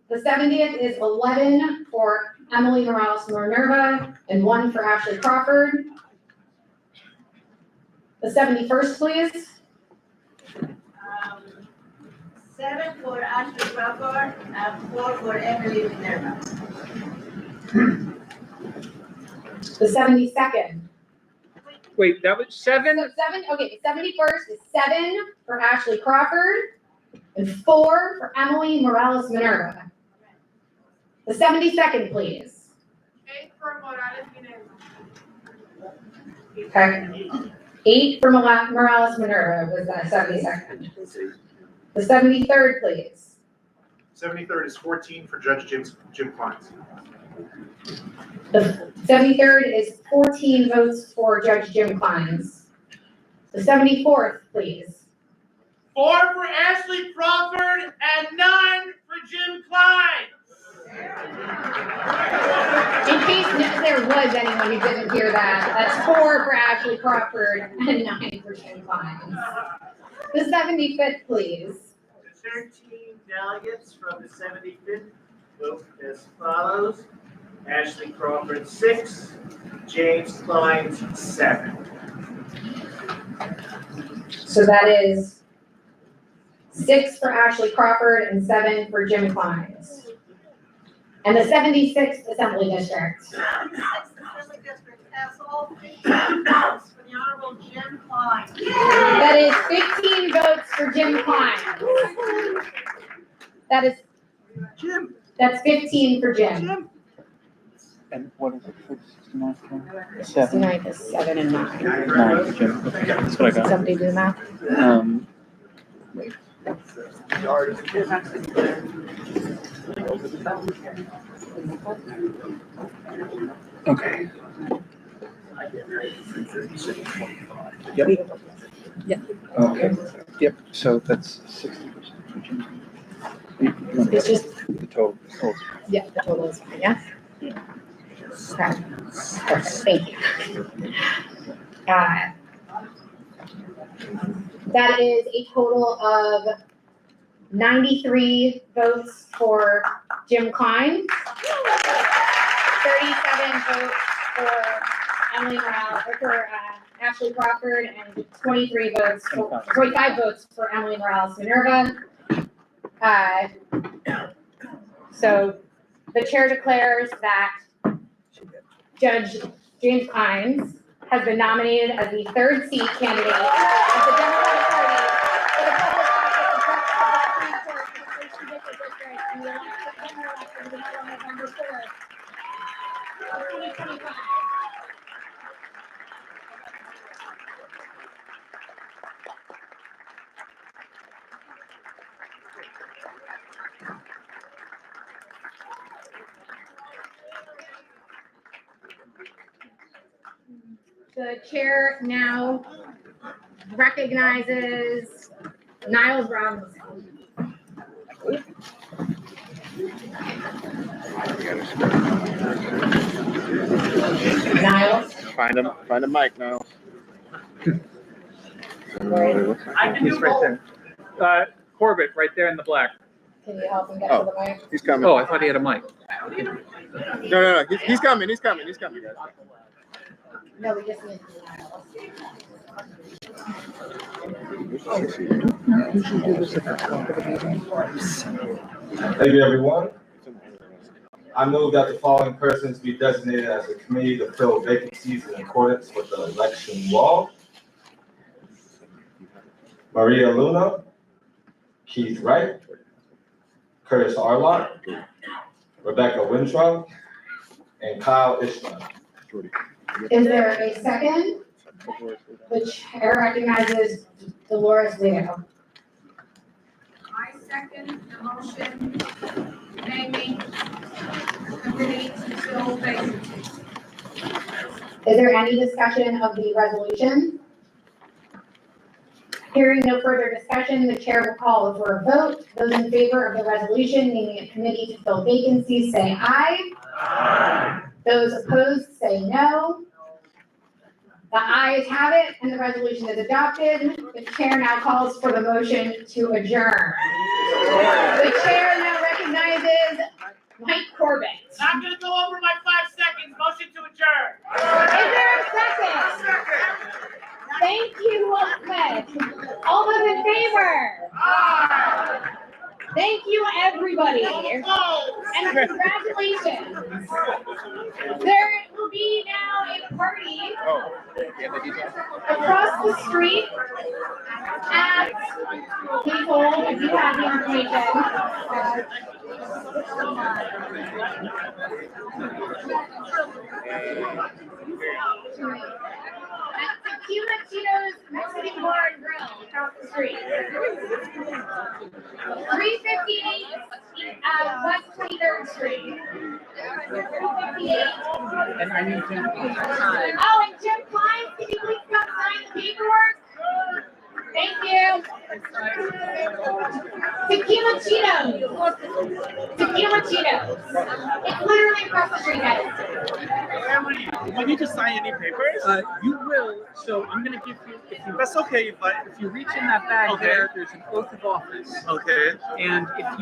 the 70th is 11 for Emily Morales Minerva and 1 for Ashley Crawford. The 71st, please.
7 for Ashley Crawford, and 4 for Emily Minerva.
The 72nd.
Wait, that was 7?
So 7, okay, the 71st is 7 for Ashley Crawford and 4 for Emily Morales Minerva. The 72nd, please.
8 for Morales Minerva.
Okay. 8 for Morales Minerva was that 72nd. The 73rd, please.
73rd is 14 for Judge Jim Clines.
The 73rd is 14 votes for Judge Jim Clines. The 74th, please.
4 for Ashley Crawford and 9 for Jim Klein.
In case there was anyone who didn't hear that, that's 4 for Ashley Crawford and 9 for Jim Clines. The 75th, please.
13 delegates from the 75th vote as follows. Ashley Crawford, 6. James Klein, 7.
So that is 6 for Ashley Crawford and 7 for Jim Clines. And the 76th Assembly District.
76th Assembly District has all 15 votes for the Honorable Jim Klein.
That is 15 votes for Jim Klein. That is
Jim.
That's 15 for Jim.
And what is it for 69?
69 is 7 and 9.
9 for Jim. Okay, that's what I got.
Somebody do the math?
Wait. Okay. Yep.
Yeah.
Okay. Yep. So that's 60% for Jim.
It's just,
The total.
yeah, the total is fine, yes? Okay. Perfect, thank you. That is a total of 93 votes for Jim Klein, 37 votes for Emily Morales, or for Ashley Crawford, and 25 votes for Emily Morales Minerva. So the chair declares that Judge James Hines has been nominated as the third seat candidate of the Democratic Party for the public office of the Supreme Court for the First Judicial District in the general election to be held on November 4th, 2025. The chair now recognizes Niles Robinson. Niles?
Find a mic now.
I can do right there. Corbett, right there in the black.
Can you help him get to the mic?
He's coming.
Oh, I thought he had a mic.
No. He's coming, guys.
No, we just need
Thank you, everyone. I move that the following persons be designated as a committee to fill vacancies in accordance with the election law. Maria Luna, Keith Wright, Curtis Arlott, Rebecca Wintrow, and Kyle Ishmael.
Is there a second? The chair recognizes Dolores Leo.
I second the motion naming committee to fill vacancies.
Is there any discussion of the resolution? Hearing no further discussion, the chair will call for a vote. Those in favor of the resolution naming a committee to fill vacancies, say aye. Aye. Those opposed, say no. The ayes have it, and the resolution is adopted. The chair now calls for the motion to adjourn. The chair now recognizes Mike Corbett.
Not gonna go over my 5 seconds. Motion to adjourn.
Is there a second? Thank you, Smith. All those in favor? Aye. Thank you, everybody, and congratulations. There will be now a party across the street at Maple, if you have the information. At Tequila Chito's Mexican Bar and Grill across the street. 358 West 23rd Street. 358.
And I need to.
Oh, and Jim Klein, can you please come sign the paperwork? Thank you. Tequila Cheetos. Tequila Cheetos. It's literally across the street, guys.
Do you need to sign any papers? You will. So I'm going to give you. That's okay. But if you reach in that bag there's an oath of office. Okay. And if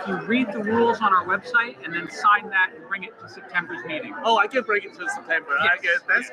you read the rules on our website and then sign that and bring it to September's meeting. Oh, I can bring it to September. Yes. I guess that's.